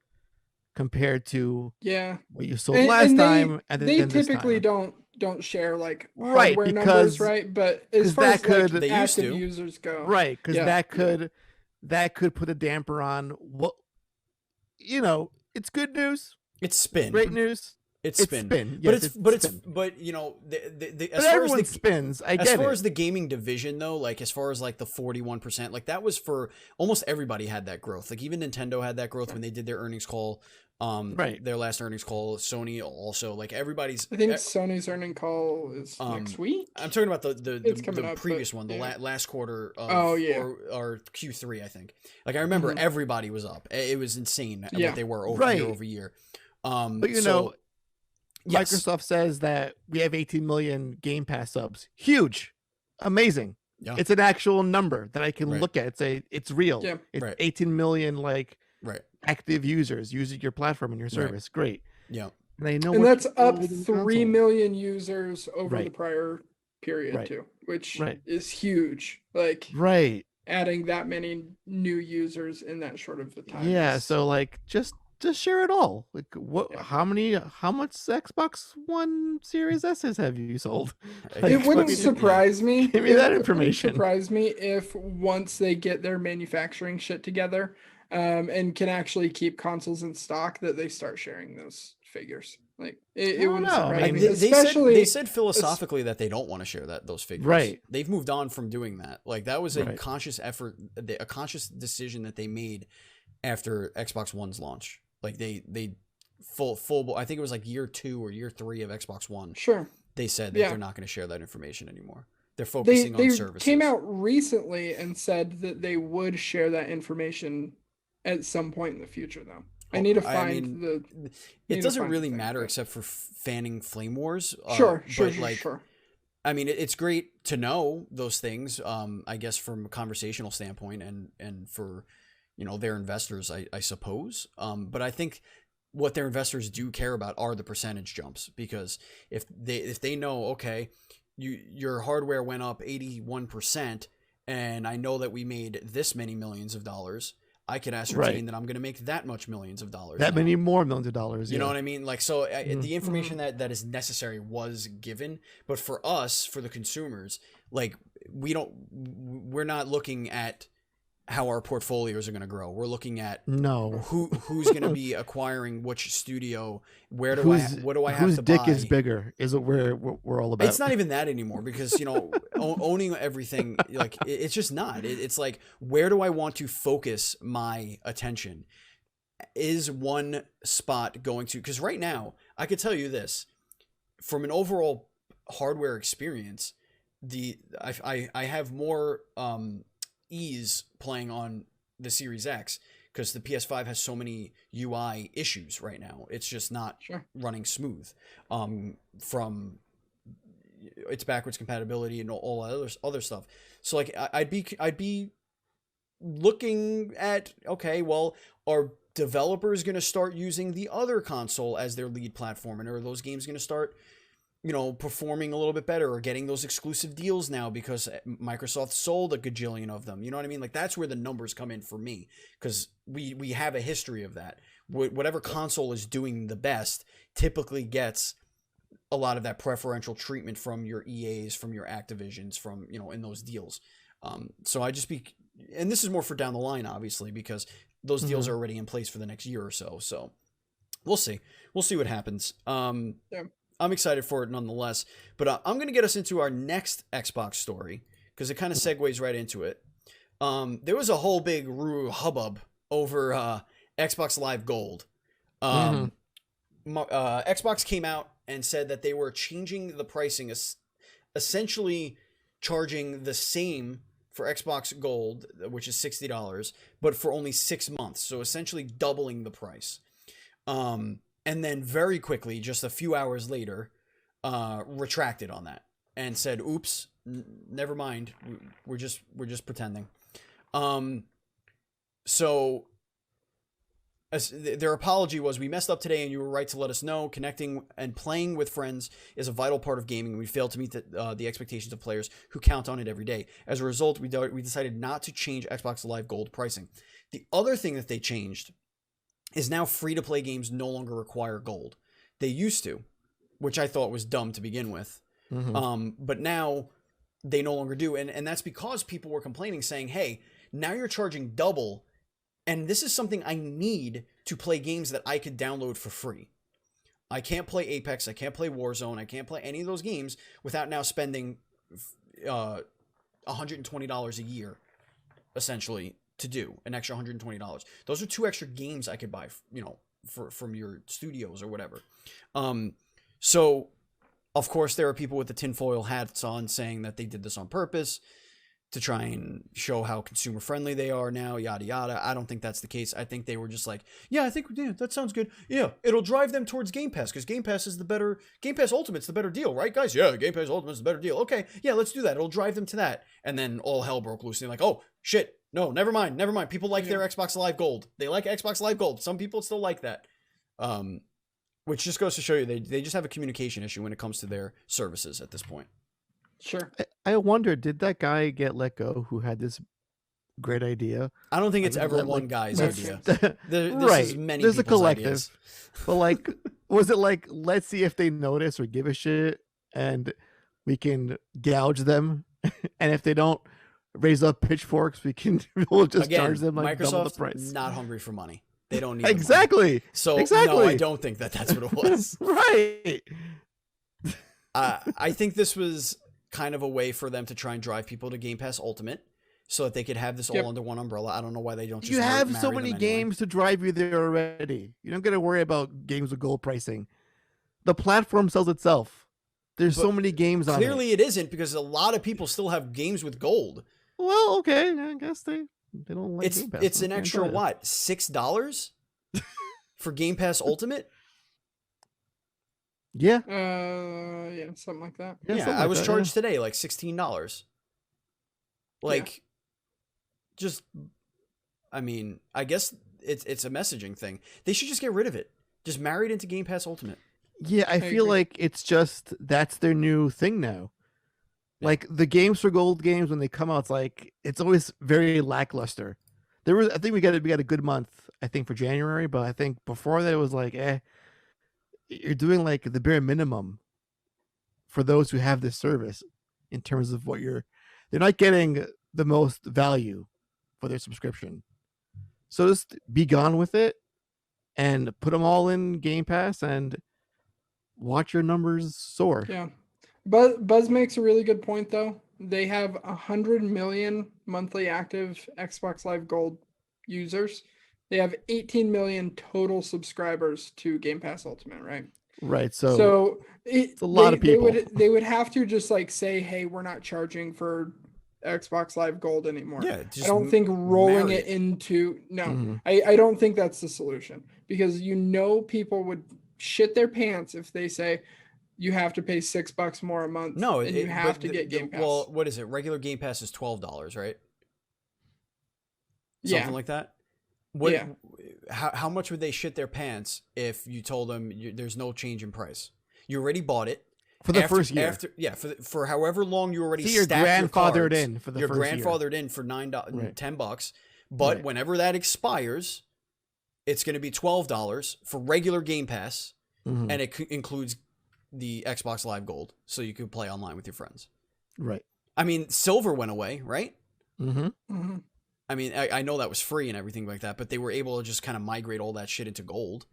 compared to
yeah,
what you sold last
and
time and
they
then this
typically
time?
don't share like
Right,
hardware numbers,
because
right? But as far
that
as
could
like
They used
active
to.
users go,
right, because
yeah,
that could put a damper on what, it's good news,
It's
it's
spin.
great news,
It's
it's
spin.
spin.
But
Yes,
it's
spin.
but you know the
But
as far as
everyone
the
spins. I
as
get
far
it.
as the gaming division though, like as far as like the 41%, like that was for almost everybody had that growth. Like even Nintendo had that growth when they did their earnings call.
Right.
Their last earnings call. Sony also, like everybody's.
I think Sony's earning call is next week.
I'm talking about
It's coming
the
up,
previous
but
one, the
yeah.
last quarter of
Oh, yeah.
or Q3, I think. Like I remember everybody was up. It was insane
Yeah.
what they were
Right.
year over year.
But
So, yes.
Microsoft says that we have 18 million Game Pass subs. Huge, amazing.
Yeah.
It's an actual number that I can
Right.
look at. It's real.
Yeah.
It's
Right.
18 million
Right.
active users using your platform and your service. Great.
Yeah.
And I know
And
what
that's
people
up
with the
3
console.
million users over the
Right.
prior period
Right.
too, which
Right.
is huge. Like
Right.
adding that many new users in that short of a time.
Yeah.
is-
So like, just share it all. Like, what?
Yeah.
How much Xbox One Series S's have you sold?
It
Like,
it wouldn't
fucking-
surprise me.
Give me
it
that
wouldn't
information.
surprise me if once they get their manufacturing shit together, and can actually keep consoles in stock, that they start sharing those figures. Like it
don't
wouldn't
know. I
surprise
mean,
me,
They
especially
said philosophically that they don't want to share those figures.
Right.
They've moved on from doing that. Like that was a
Right.
conscious effort, a conscious decision that they made after Xbox One's launch. Like they full. I think it was like year 2 or year 3 of Xbox One.
sure.
They said that
Yeah.
they're not going to share that information anymore. They're
They
focusing on services.
came out recently and said that they would share that information at some point in the future, though. I need to find the. need
It
to
doesn't
find
really
the thing,
matter
but-
except for fanning flame wars.
Sure,
but like,
sure.
I mean, it's great to know those things. I guess from a conversational standpoint, and for, their investors, I suppose. But I think what their investors do care about are the percentage jumps, because if they know, okay, your hardware went up 81%, and I know that we made this many millions of dollars, I could ascertain that I'm going to make that much millions of dollars.
That
now.
many more millions of dollars.
You know what I mean? Like, so the information
Mm-hmm.
that is necessary was given, but for us, for the consumers, like we're not looking at how our portfolios are going to grow. We're looking at
No.
who's going to be acquiring which studio, what do I have
whose
to
dick
buy?
is bigger is what we're all about.
It's not even that anymore, because owning everything, like it's just not. It's like, where do I want to focus my attention? Is one spot going to? Because right now, I could tell you this, from an overall hardware experience, I have more ease playing on the Series X, because the PS5 has so many UI issues right now. It's just not
Sure.
running smooth. From its backwards compatibility and all other stuff. So like I'd be looking at, okay, well, are developers going to start using the other console as their lead platform, and are those games going to start performing a little bit better, or getting those exclusive deals now because Microsoft sold a gajillion of them? You know what I mean? Like, that's where the numbers come in for me, because we have a history of that. Whatever console is doing the best typically gets a lot of that preferential treatment from your EAs, from your Activisions, from, in those deals. So I just and this is more for down the line, obviously, because those deals are already in place for the next year or so. So we'll see what happens.
Yeah.
I'm excited for it nonetheless, but I'm going to get us into our next Xbox story, because it kind of segues right into it. There was a whole big hubbub over Xbox Live Gold. Xbox came out and said that they were changing the pricing, essentially charging the same for Xbox Gold, which is $60, but for only 6 months. So essentially doubling the price. And then very quickly, just a few hours later, retracted on that and said, "Oops, never mind. We're just pretending." So their apology was, "We messed up today and you were right to let us know. Connecting and playing with friends is a vital part of gaming. We failed to meet the expectations of players who count on it every day. As a result, we decided not to change Xbox Live Gold pricing." The other thing that they changed is now free-to-play games no longer require gold. They used to, which I thought was dumb to begin with. But now they no longer do. And that's because people were complaining, saying, "Hey, now you're charging double. And this is something I need to play games that I could download for free. I can't play Apex. I can't play Warzone. I can't play any of those games without now spending $120 a year, essentially, to do an extra $120. Those are 2 extra games I could buy, from your studios or whatever." So, of course, there are people with the tinfoil hats on saying that they did this on purpose to try and show how consumer friendly they are now, yada yada. I don't think that's the case. I think they were just like, yeah, that sounds good. Yeah, it'll drive them towards Game Pass because Game Pass Ultimate's the better deal, right, guys? Yeah, Game Pass Ultimate's the better deal. Okay, yeah, let's do that. It'll drive them to that. And then all hell broke loose. And they're like, oh shit, no, never mind. People like their Xbox Live Gold. They like Xbox Live Gold. Some people still like that. Which just goes to show you they just have a communication issue when it comes to their services at this point.
Sure.
I wonder, did that guy get let go who had this great idea?
I don't think it's ever one guy's idea. This
right.
is many
There's a
people's
collective.
ideas.
But like, was it like, let's see if they notice or give a shit and we can gouge them? And if they don't raise up pitchforks, we'll just charge them like double the price.
Microsoft not hungry for money. They don't need
exactly.
Money. So no, I don't think that's what it was.
Right.
I think this was kind of a way for them to try and drive people to Game Pass Ultimate so that they could have this all under one umbrella. I don't know why they don't just
You have so
marry
many
them
games to drive you there already. You don't got to worry about games with gold pricing. The platform sells itself. There's so many games on it.
Clearly it isn't, because a lot of people still have games with gold.
Well, okay. I guess they don't like Game Pass.
It's an extra, what, $6 for Game Pass Ultimate?
Yeah.
Yeah, something like that.
Yeah, I was charged today like $16. Like, just, I mean, I guess it's a messaging thing. They should just get rid of it. Just marry it into Game Pass Ultimate.
Yeah, I feel like it's just, that's their new thing now. Yeah. Like the games for gold games, when they come out, it's always very lackluster. I think we got a good month, I think, for January, but I think before that it was like, you're doing like the bare minimum for those who have this service in terms of they're not getting the most value for their subscription. So just be gone with it and put them all in Game Pass and watch your numbers soar.
Yeah. Buzz makes a really good point though. They have 100 million monthly active Xbox Live Gold users. They have 18 million total subscribers to Game Pass Ultimate, right?
Right. So it's a lot of people.
They would have to just like say, hey, we're not charging for Xbox Live Gold anymore.
Yeah,
I don't think rolling it into I don't think that's the solution, because people would shit their pants if they say you have to pay $6 more a month.
No,
and you have to get Game Pass.
Well, what is it? Regular Game Pass is $12, right? Something like that. How much would they shit their pants if you told them there's no change in price? You already bought it
for the first year.
For however long you already
you're grandfathered in for the
you're
first year.
Grandfathered in for $10, but whenever that expires, it's going to be $12 for regular Game Pass, and it includes the Xbox Live Gold, so you could play online with your friends.
Right.
I mean, Silver went away, right?
Mm-hmm.
I mean, I know that was free and everything like that, but they were able to just kind of migrate all that shit into gold.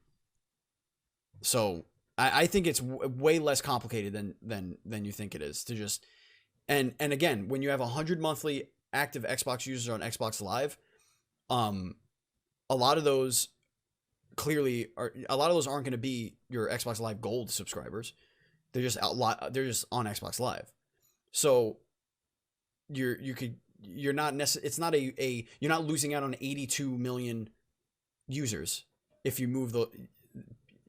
So I think it's way less complicated than you think it is to just, and again, when you have 100 monthly active Xbox users on Xbox Live, a lot of those aren't going to be your Xbox Live Gold subscribers. They're just on Xbox Live. So you could you're not it's not you're not losing out on 82 million users if you move the,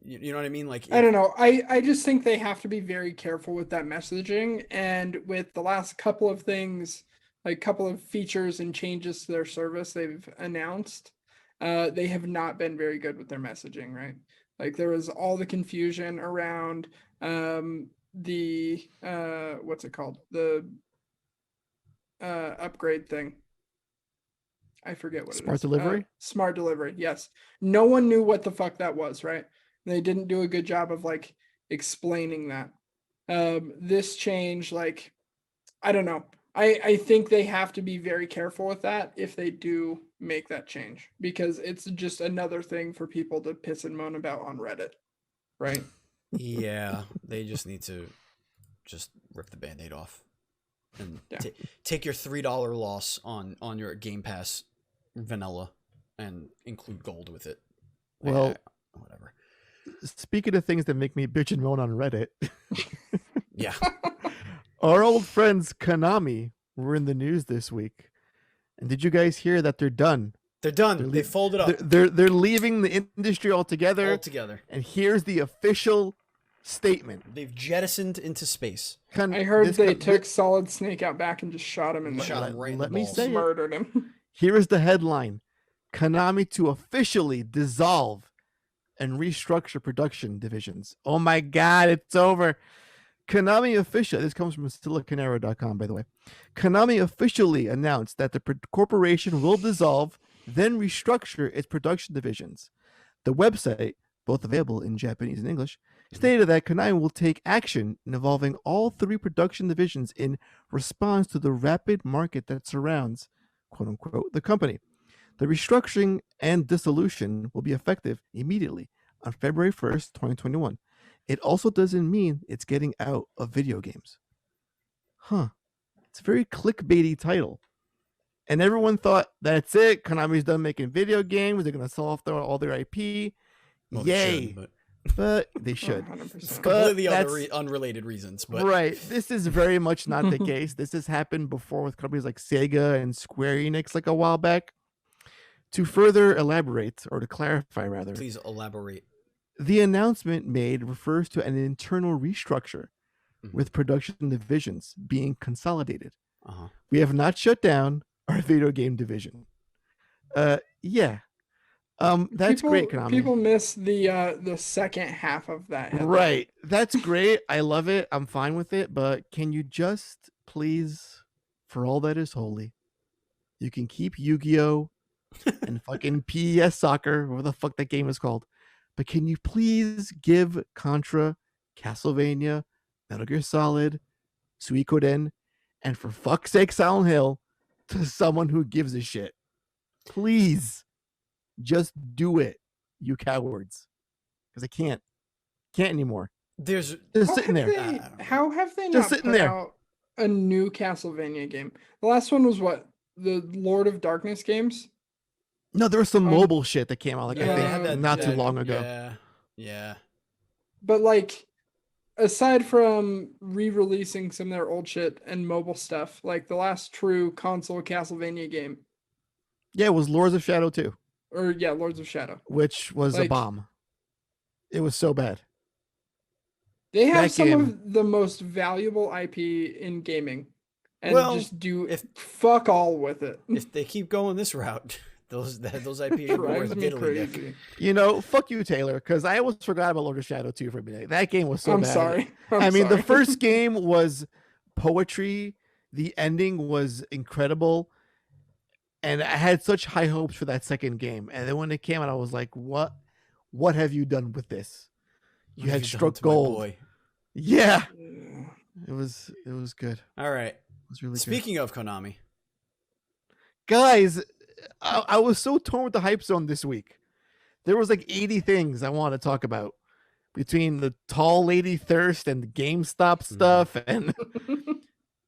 you know what I mean? Like,
I don't know. I just think they have to be very careful with that messaging. And with the last couple of things, like couple of features and changes to their service they've announced, they have not been very good with their messaging, right? Like there was all the confusion around the what's it called? The upgrade thing. I forget what
Smart
it is.
delivery?
Smart delivery, yes. No one knew what the fuck that was, right? They didn't do a good job of like explaining that. This change, like, I don't know. I think they have to be very careful with that if they do make that change, because it's just another thing for people to piss and moan about on Reddit, right?
yeah, they just need to just rip the Band-Aid off and take your $3 loss on your Game Pass vanilla and include gold with it.
Well,
whatever.
Speaking of things that make me bitch and moan on Reddit,
yeah,
our old friends Konami were in the news this week. And did you guys hear that they're done?
They're done. They folded up.
They're leaving the industry altogether.
Altogether.
And here's the official statement.
They've jettisoned into space.
I heard they took Solid Snake out back and just shot him in the
shot him right in the
Let me
balls.
say
murdered him.
Here is the headline: Konami to officially dissolve and restructure production divisions. Oh my God, it's over. Konami officially, this comes from siliconarrow.com, by the way. Konami officially announced that the corporation will dissolve, then restructure its production divisions. The website, both available in Japanese and English, stated that Konami will take action involving all three production divisions in response to the rapid market that surrounds, quote unquote, the company. The restructuring and dissolution will be effective immediately on February 1st, 2021. It also doesn't mean it's getting out of video games. Huh. It's a very clickbaity title. And everyone thought, that's it. Konami's done making video games. They're going to sell off all their IP.
Well,
Yay.
But
they should.
100%.
Completely unrelated reasons. But
right. This is very much not the case. This has happened before with companies like Sega and Square Enix like a while back. To further elaborate, or to clarify rather.
Please elaborate.
The announcement made refers to an internal restructure with production divisions being consolidated. We have not shut down our video game division. Yeah. That's great, Konami.
People miss the second half of that headline.
Right. That's great. I love it. I'm fine with it. But can you just please, for all that is holy, you can keep Yu-Gi-Oh! And fucking PES Soccer, whatever the fuck that game is called. But can you please give Contra, Castlevania, Metal Gear Solid, Suikoden, and for fuck's sake, Silent Hill to someone who gives a shit? Please. Just do it, you cowards. Because I can't anymore.
There's
just sitting there.
How have they
just
not
sitting
put
there.
out a new Castlevania game? The last one was what? The Lord of Darkness games?
No, there was some mobile shit that came out like
yeah,
I think not too long ago.
Yeah.
But like, aside from re-releasing some of their old shit and mobile stuff, like the last true console Castlevania game.
Yeah, it was Lords of Shadow 2.
Or yeah, Lords of Shadow.
Which was a bomb. It was so bad.
They have some of the most valuable IP in gaming. And just do fuck all with it.
If they keep going this route, those IP are worth diddly.
You know, fuck you, Taylor, because I almost forgot about Lord of Shadow 2 for a minute. That game was so bad.
Sorry.
I mean, the first game was poetry. The ending was incredible. And I had such high hopes for that second game. And then when it came out, I was like, what have you done with this? You had struck gold. Yeah. It was good.
All right.
It was really
Speaking of Konami.
Guys, I was so torn with the hype zone this week. There was like 80 things I want to talk about between the tall lady thirst and the GameStop stuff.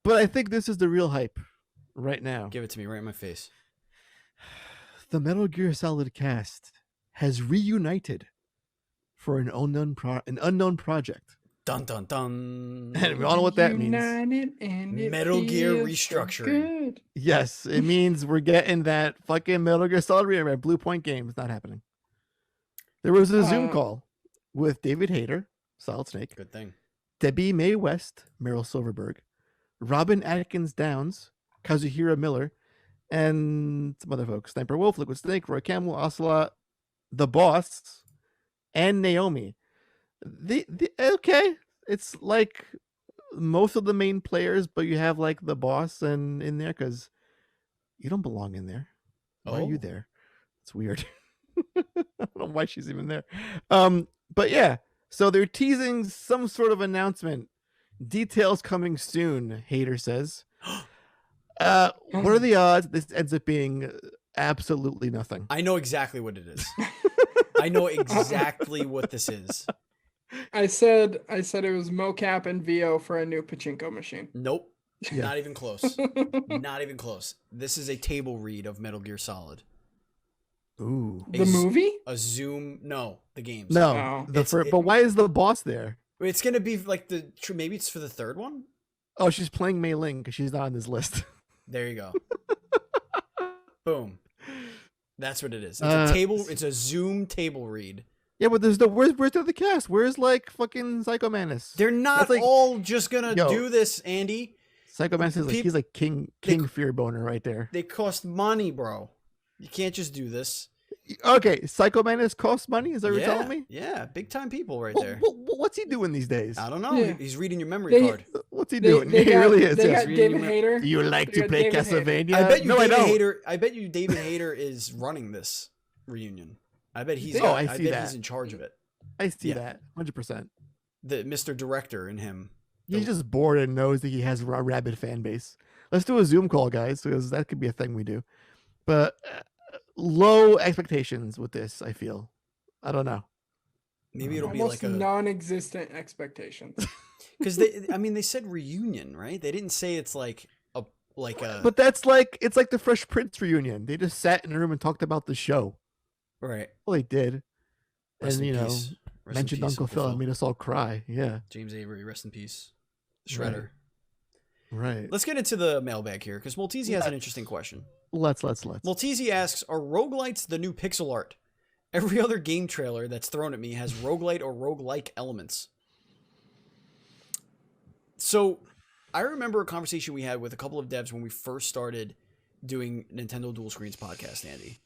But I think this is the real hype right now.
Give it to me right in my face.
The Metal Gear Solid cast has reunited for an unknown project.
Dun dun dun.
And we all know what that means.
United and it
Metal Gear
feels so
restructuring.
good.
Yes, it means we're getting that fucking Metal Gear Solid remake. Blue Point Games, not happening. There was a Zoom call with David Hayter, Solid Snake,
Good thing.
Debbie Mae West, Meryl Silverberg, Robin Atkins Downs, Kazuhira Miller, and some other folks. Sniper Wolf, Liquid Snake, Roy Campbell, Ocelot, The Boss, and Naomi. Okay, it's like most of the main players, but you have like The Boss and in there because you don't belong in there. Why are you there? It's weird. I don't know why she's even there. But yeah, so they're teasing some sort of announcement. Details coming soon, Hater says. What are the odds this ends up being absolutely nothing?
I know exactly what it is. I know exactly what this is.
I said it was mocap and VO for a new pachinko machine.
Nope.
Yeah.
Not even close. Not even close. This is a table read of Metal Gear Solid.
Ooh.
The movie?
A Zoom. No, the games.
No.
Oh.
But why is The Boss there?
It's going to be like maybe it's for the third one?
Oh, she's playing Mei Ling because she's not on this list.
There you go. Boom. That's what it is. It's a table. It's a Zoom table read.
Yeah, but there's where's the other cast? Where's like fucking Psycho Manus?
They're not
like,
all just gonna do this, Andy.
Psycho Manus is like he's like King Fear Boner right there.
They cost money, bro. You can't just do this.
Okay, Psycho Manus costs money. Is that what you're telling me?
Yeah, big time people right there.
What's he doing these days?
I don't know.
Yeah.
He's reading your memory card.
What's he doing? He really is.
They
Yes.
got David Hayter.
Do you like to play Castlevania?
I bet you
no,
David
I don't.
Hayter. I bet you David Hayter is running this reunion. I bet he's.
I
I
see
bet
that.
he's in charge of it.
I see that 100%.
The Mr. Director in him.
He's just bored and knows that he has a rabid fan base. Let's do a Zoom call, guys, because that could be a thing we do. But low expectations with this, I feel. I don't know.
Maybe it'll be
Almost
like a
non-existent expectations.
because they said reunion, right? They didn't say it's like a.
But it's like the Fresh Prince reunion. They just sat in a room and talked about the show.
Right.
Well, they did.
Rest
And
in
you know,
peace. Rest in
mentioned
peace,
Uncle Phil and made us all cry. Yeah.
James Avery, rest in peace. Shredder.
Right.
Let's get into the mailbag here because Maltese has an interesting question.
Let's.
Maltese asks, are roguelites the new pixel art? Every other game trailer that's thrown at me has roguelite or roguelike elements. So I remember a conversation we had with a couple of devs when we first started doing Nintendo Dual Screens podcast, Andy.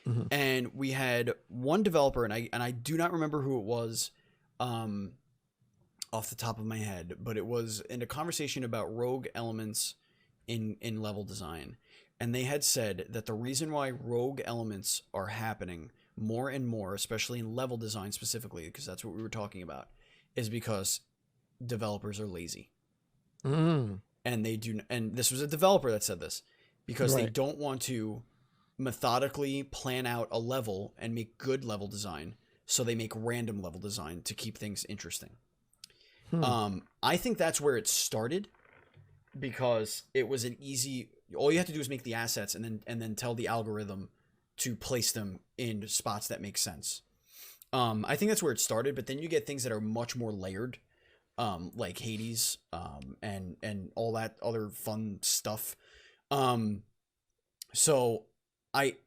Mm-hmm.
And we had one developer, and I do not remember who it was off the top of my head, but it was in a conversation about rogue elements in level design. And they had said that the reason why rogue elements are happening more and more, especially in level design specifically, because that's what we were talking about, is because developers are lazy.
Mm.
And this was a developer that said this, because they don't want to methodically plan out a level and make good level design, so they make random level design to keep things interesting. I think that's where it started, because it was an easy, all you have to do is make the assets and then tell the algorithm to place them in spots that make sense. I think that's where it started, but then you get things that are much more layered, like Hades, and all that other fun stuff. So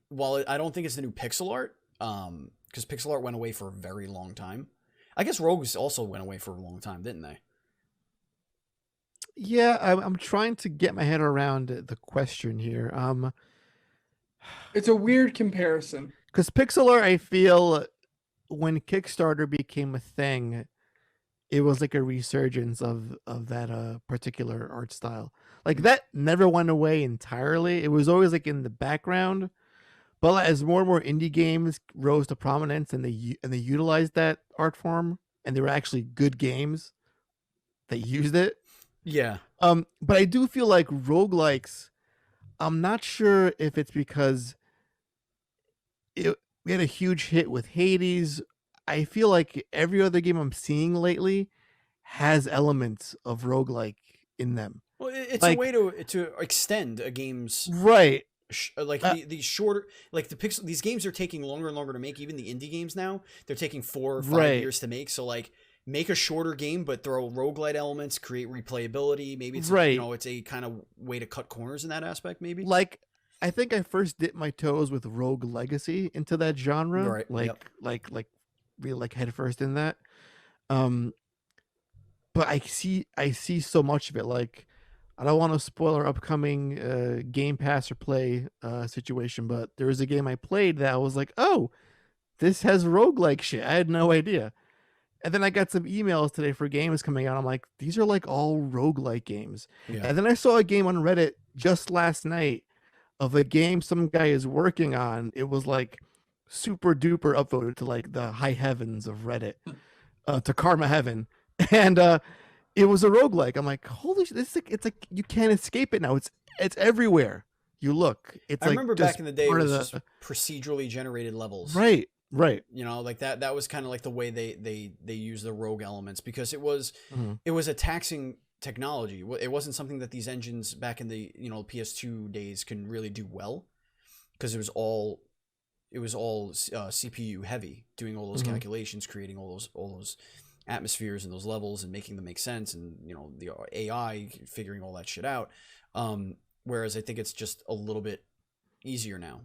while I don't think it's the new pixel art, because pixel art went away for a very long time. I guess rogues also went away for a long time, didn't they?
Yeah, I'm trying to get my head around the question here.
It's a weird comparison.
Because pixel art, I feel, when Kickstarter became a thing, it was like a resurgence of that particular art style. Like that never went away entirely. It was always like in the background, but as more and more indie games rose to prominence and they utilized that art form, and they were actually good games that used it.
Yeah.
But I do feel like roguelikes, I'm not sure if it's because we had a huge hit with Hades. I feel like every other game I'm seeing lately has elements of roguelike in them.
Well, it's
like,
a way to extend a game's
right.
The shorter, like these games are taking longer and longer to make. Even the indie games now, they're taking 4 or 5 years to make. So like make a shorter game, but throw roguelite elements, create replayability. Maybe it's
Right.
you know, it's a kind of way to cut corners in that aspect. Maybe
Like, I think I first dipped my toes with Rogue Legacy into that genre,
Right, yep.
like really like head first in that. But I see so much of it. Like, I don't want to spoil our upcoming Game Pass or Play situation, but there was a game I played that I was like, oh, this has roguelike shit. I had no idea. And then I got some emails today for games coming out. I'm like, these are like all roguelike games.
Yeah.
And then I saw a game on Reddit just last night of a game some guy is working on. It was like super duper upvoted to like the high heavens of Reddit, to Karma Heaven. And it was a roguelike. I'm like, holy shit, it's like you can't escape it now. It's everywhere you look. It's
I
like
remember
just
back in the day, it
part of
was
the
just procedurally generated levels.
right.
You know, like that was kind of like the way they use the rogue elements, because it was
Mhm.
it was a taxing technology. It wasn't something that these engines back in the, you know, PS2 days can really do well, because it was all CPU heavy, doing all those
Mhm.
calculations, creating all those atmospheres and those levels and making them make sense, and you know, the AI figuring all that shit out. Whereas I think it's just a little bit easier now.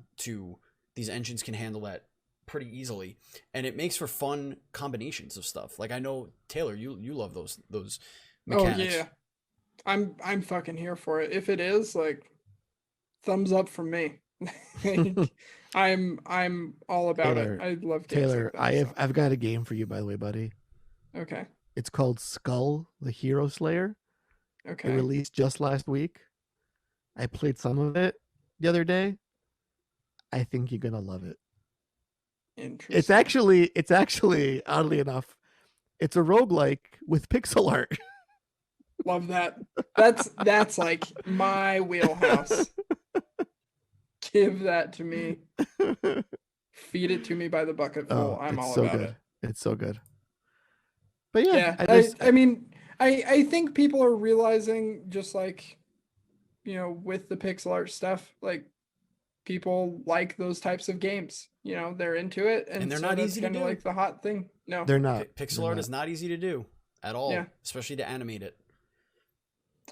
These engines can handle that pretty easily, and it makes for fun combinations of stuff. Like, I know, Taylor, you love those mechanics.
Oh yeah, I'm fucking here for it. If it is, like, thumbs up from me. Like, I'm all about
Taylor,
it. I love games
Taylor,
like that. So.
I've got a game for you, by the way, buddy.
Okay.
It's called Skull the Hero Slayer. It
Okay.
released just last week. I played some of it the other day. I think you're gonna love it.
Interesting.
It's actually oddly enough, it's a roguelike with pixel art.
Love that. That's like my wheelhouse. Give that to me. Feed it to me by the bucketful.
Oh,
I'm
it's
all
so
about
good.
it.
It's so good. But yeah,
Yeah,
I
I mean, I think people are realizing, just like, you know, with the pixel art stuff, like, people like those types of games. You know, they're into it,
And
and
they're
so
not
that's
easy to
kind of
do.
like the hot thing. No.
they're not.
Pixel
They're
art
not.
is not easy to do at all,
Yeah.
especially to animate it.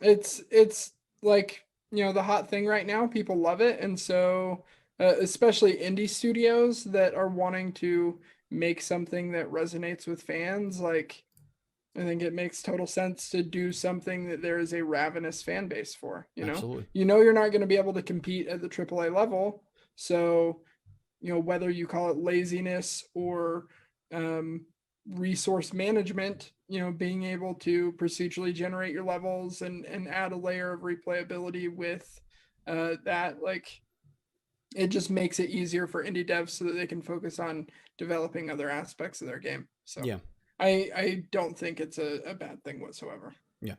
It's like, you know, the hot thing right now. People love it, and so especially indie studios that are wanting to make something that resonates with fans, like, I think it makes total sense to do something that there is a ravenous fan base for.
Absolutely.
You know, you're not going to be able to compete at the AAA level, so, you know, whether you call it laziness or resource management, you know, being able to procedurally generate your levels and add a layer of replayability with that, like, it just makes it easier for indie devs so that they can focus on developing other aspects of their game. So
Yeah.
I don't think it's a bad thing whatsoever.
Yeah.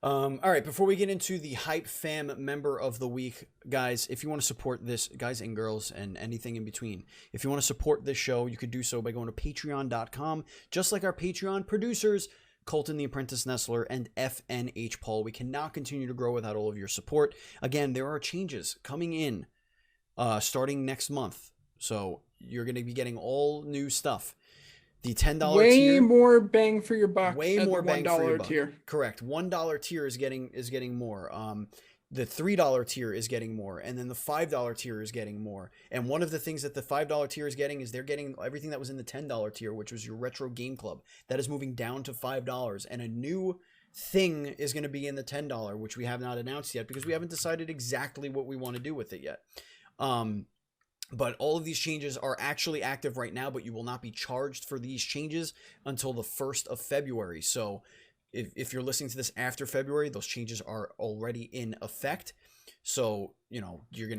All right. Before we get into the Hype Fam member of the week, guys, if you want to support this, guys and girls, and anything in between, if you want to support this show, you could do so by going to patreon.com, just like our Patreon producers, Colton the Apprentice Nestler and FNH Paul. We cannot continue to grow without all of your support. Again, there are changes coming in starting next month. So you're going to be getting all new stuff. The $10
way
tier,
more bang for your buck.
way
at
more
the
bang for your
$1
buck.
tier.
Correct. $1 tier is getting more. The $3 tier is getting more, and then the $5 tier is getting more. And one of the things that the $5 tier is getting is they're getting everything that was in the $10 tier, which was your retro game club. That is moving down to $5, and a new thing is going to be in the $10, which we have not announced yet because we haven't decided exactly what we want to do with it yet. But all of these changes are actually active right now, but you will not be charged for these changes until the 1st of February. So if you're listening to this after February, those changes are already in effect. So, you know, you're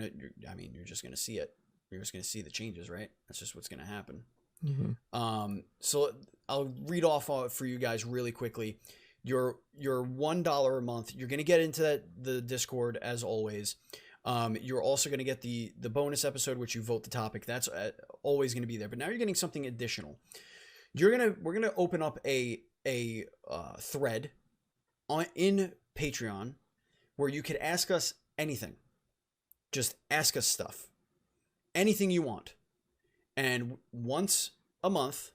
just going to see it. You're just going to see the changes, right? That's just what's going to happen.
Mm-hmm.
So I'll read off for you guys really quickly. Your $1 a month, you're going to get into the Discord as always. You're also going to get the bonus episode, which you vote the topic. That's always going to be there. But now you're getting something additional. We're going to open up a thread in Patreon where you could ask us anything. Just ask us stuff. Anything you want. And once a month,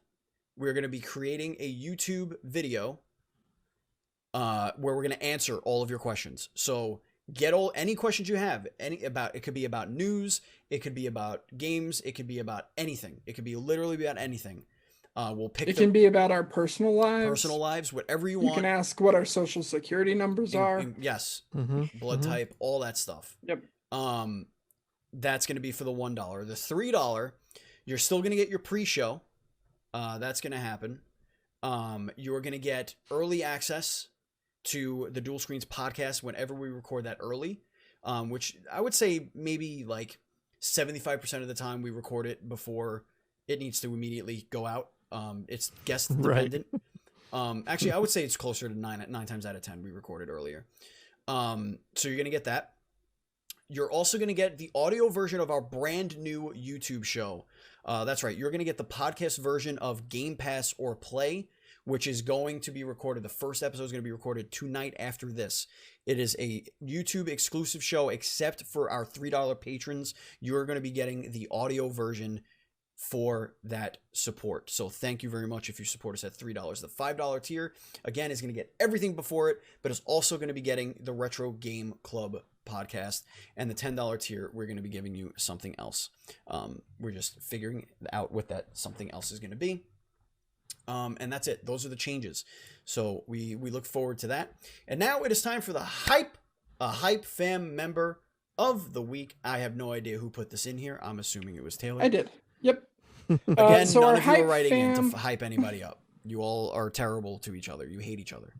we're going to be creating a YouTube video where we're going to answer all of your questions. So get any questions you have, it could be about news, it could be about games, it could be about anything. It could be literally about anything. We'll pick
It can be about our personal lives,
whatever you
You
want.
can ask what our social security numbers are.
Yes.
Mm-hmm.
Blood type, all that stuff.
Yep.
That's going to be for the $1. The $3, you're still going to get your pre-show. That's going to happen. You're going to get early access to the Dual Screens podcast whenever we record that early, which I would say maybe like 75% of the time we record it before it needs to immediately go out. It's guest dependent. Right. Actually, I would say it's closer to 9 times out of 10 we recorded earlier. So you're going to get that. You're also going to get the audio version of our brand new YouTube show. That's right. You're going to get the podcast version of Game Pass or Play, which is going to be recorded. The first episode is going to be recorded tonight after this. It is a YouTube exclusive show, except for our $3 patrons. You're going to be getting the audio version for that support. So thank you very much if you support us at $3. The $5 tier, again, is going to get everything before it, but it's also going to be getting the Retro Game Club podcast. And the $10 tier, we're going to be giving you something else. We're just figuring out what that something else is going to be. And that's it. Those are the changes. So we look forward to that. And now it is time for the Hype Fam member of the week. I have no idea who put this in here. I'm assuming it was Taylor.
I did. Yep.
Again,
so
none
our
of you are
Hype
writing in
Fam-
to hype anybody up. You all are terrible to each other. You hate each other.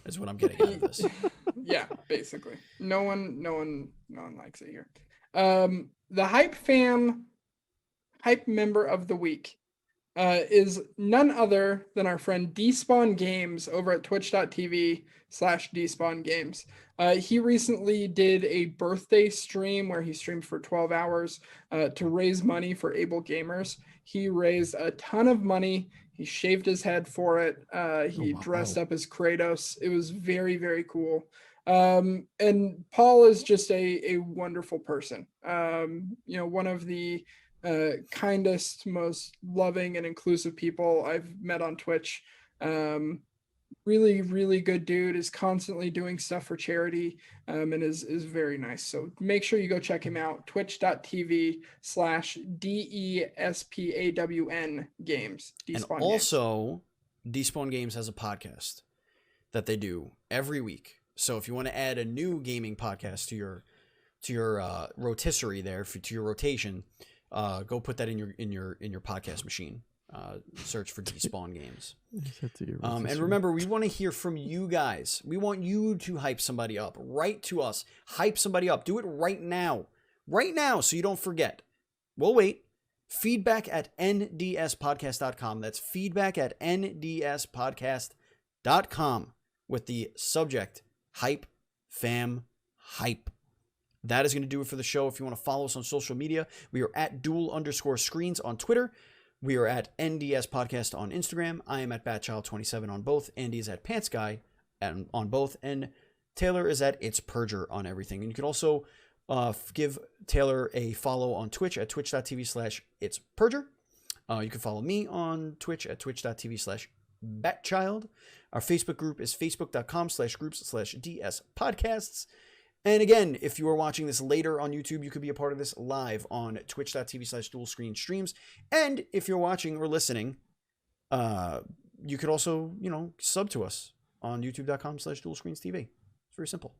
Is what I'm getting out of this.
Yeah, basically. No one likes it here. The Hype Fam Hype member of the week is none other than our friend Despawn Games over at twitch.tv/Despawn Games. He recently did a birthday stream where he streamed for 12 hours to raise money for able gamers. He raised a ton of money. He shaved his head for it. He dressed up as Kratos. It was very, very cool. And Paul is just a wonderful person. One of the kindest, most loving and inclusive people I've met on Twitch. Really, really good dude, is constantly doing stuff for charity, and is very nice. So make sure you go check him out. twitch.tv/DESPAWN games.
And also, Despawn Games has a podcast that they do every week. So if you want to add a new gaming podcast to your rotisserie there, to your rotation, go put that in your podcast machine. Search for Despawn Games. And remember, we want to hear from you guys. We want you to hype somebody up. Write to us. Hype somebody up. Do it right now. Right now, so you don't forget. We'll wait. feedback@ndspodcast.com. That's feedback@ndspodcast.com with the subject Hype Fam Hype. That is going to do it for the show. If you want to follow us on social media, we are at dual_screens on Twitter. We are at NDS Podcast on Instagram. I am at Batchild27 on both. Andy is at PantsGuy on both. And Taylor is at It's Perjure on everything. And you can also give Taylor a follow on Twitch at twitch.tv/itsperjure. You can follow me on Twitch at twitch.tv/Batchild. Our Facebook group is facebook.com/groups/DS podcasts. And again, if you are watching this later on YouTube, you could be a part of this live on twitch.tv/dual-screen streams. And if you're watching or listening, you could also, sub to us on youtube.com/dual-screens-tv. It's very simple.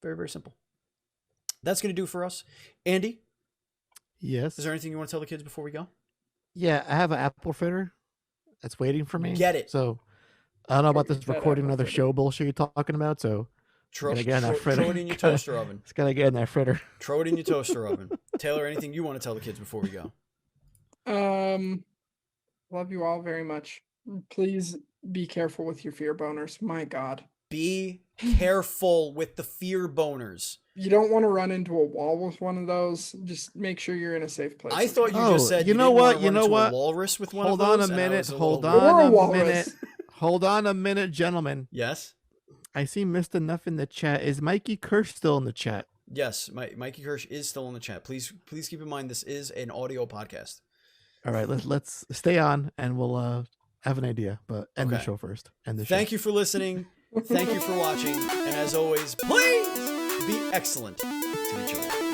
Very, very simple. That's going to do for us. Andy?
Yes?
Is there anything you want to tell the kids before we go?
Yeah, I have an apple fritter that's waiting for me.
Get it.
So I don't know about this recording another show bullshit you're talking about, so...
Throw it in your toaster oven.
It's got to get in that fritter.
Throw it in your toaster oven. Taylor, anything you want to tell the kids before we go?
Love you all very much. Please be careful with your fear boners. My God.
Be careful with the fear boners.
You don't want to run into a wall with one of those. Just make sure you're in a safe place.
I thought you just said
you know what?
A walrus with one
Hold
of those.
On a minute.
Hold
on a minute, gentlemen.
Yes.
I see Mr. Nuff in the chat. Is Mikey Kirsch still in the chat?
Yes, Mikey Kirsch is still in the chat. Please keep in mind this is an audio podcast.
All right, let's stay on, and we'll I have an idea, but end the
Okay.
show first.
Thank you for listening. Thank you for watching. And as always, please be excellent to each other.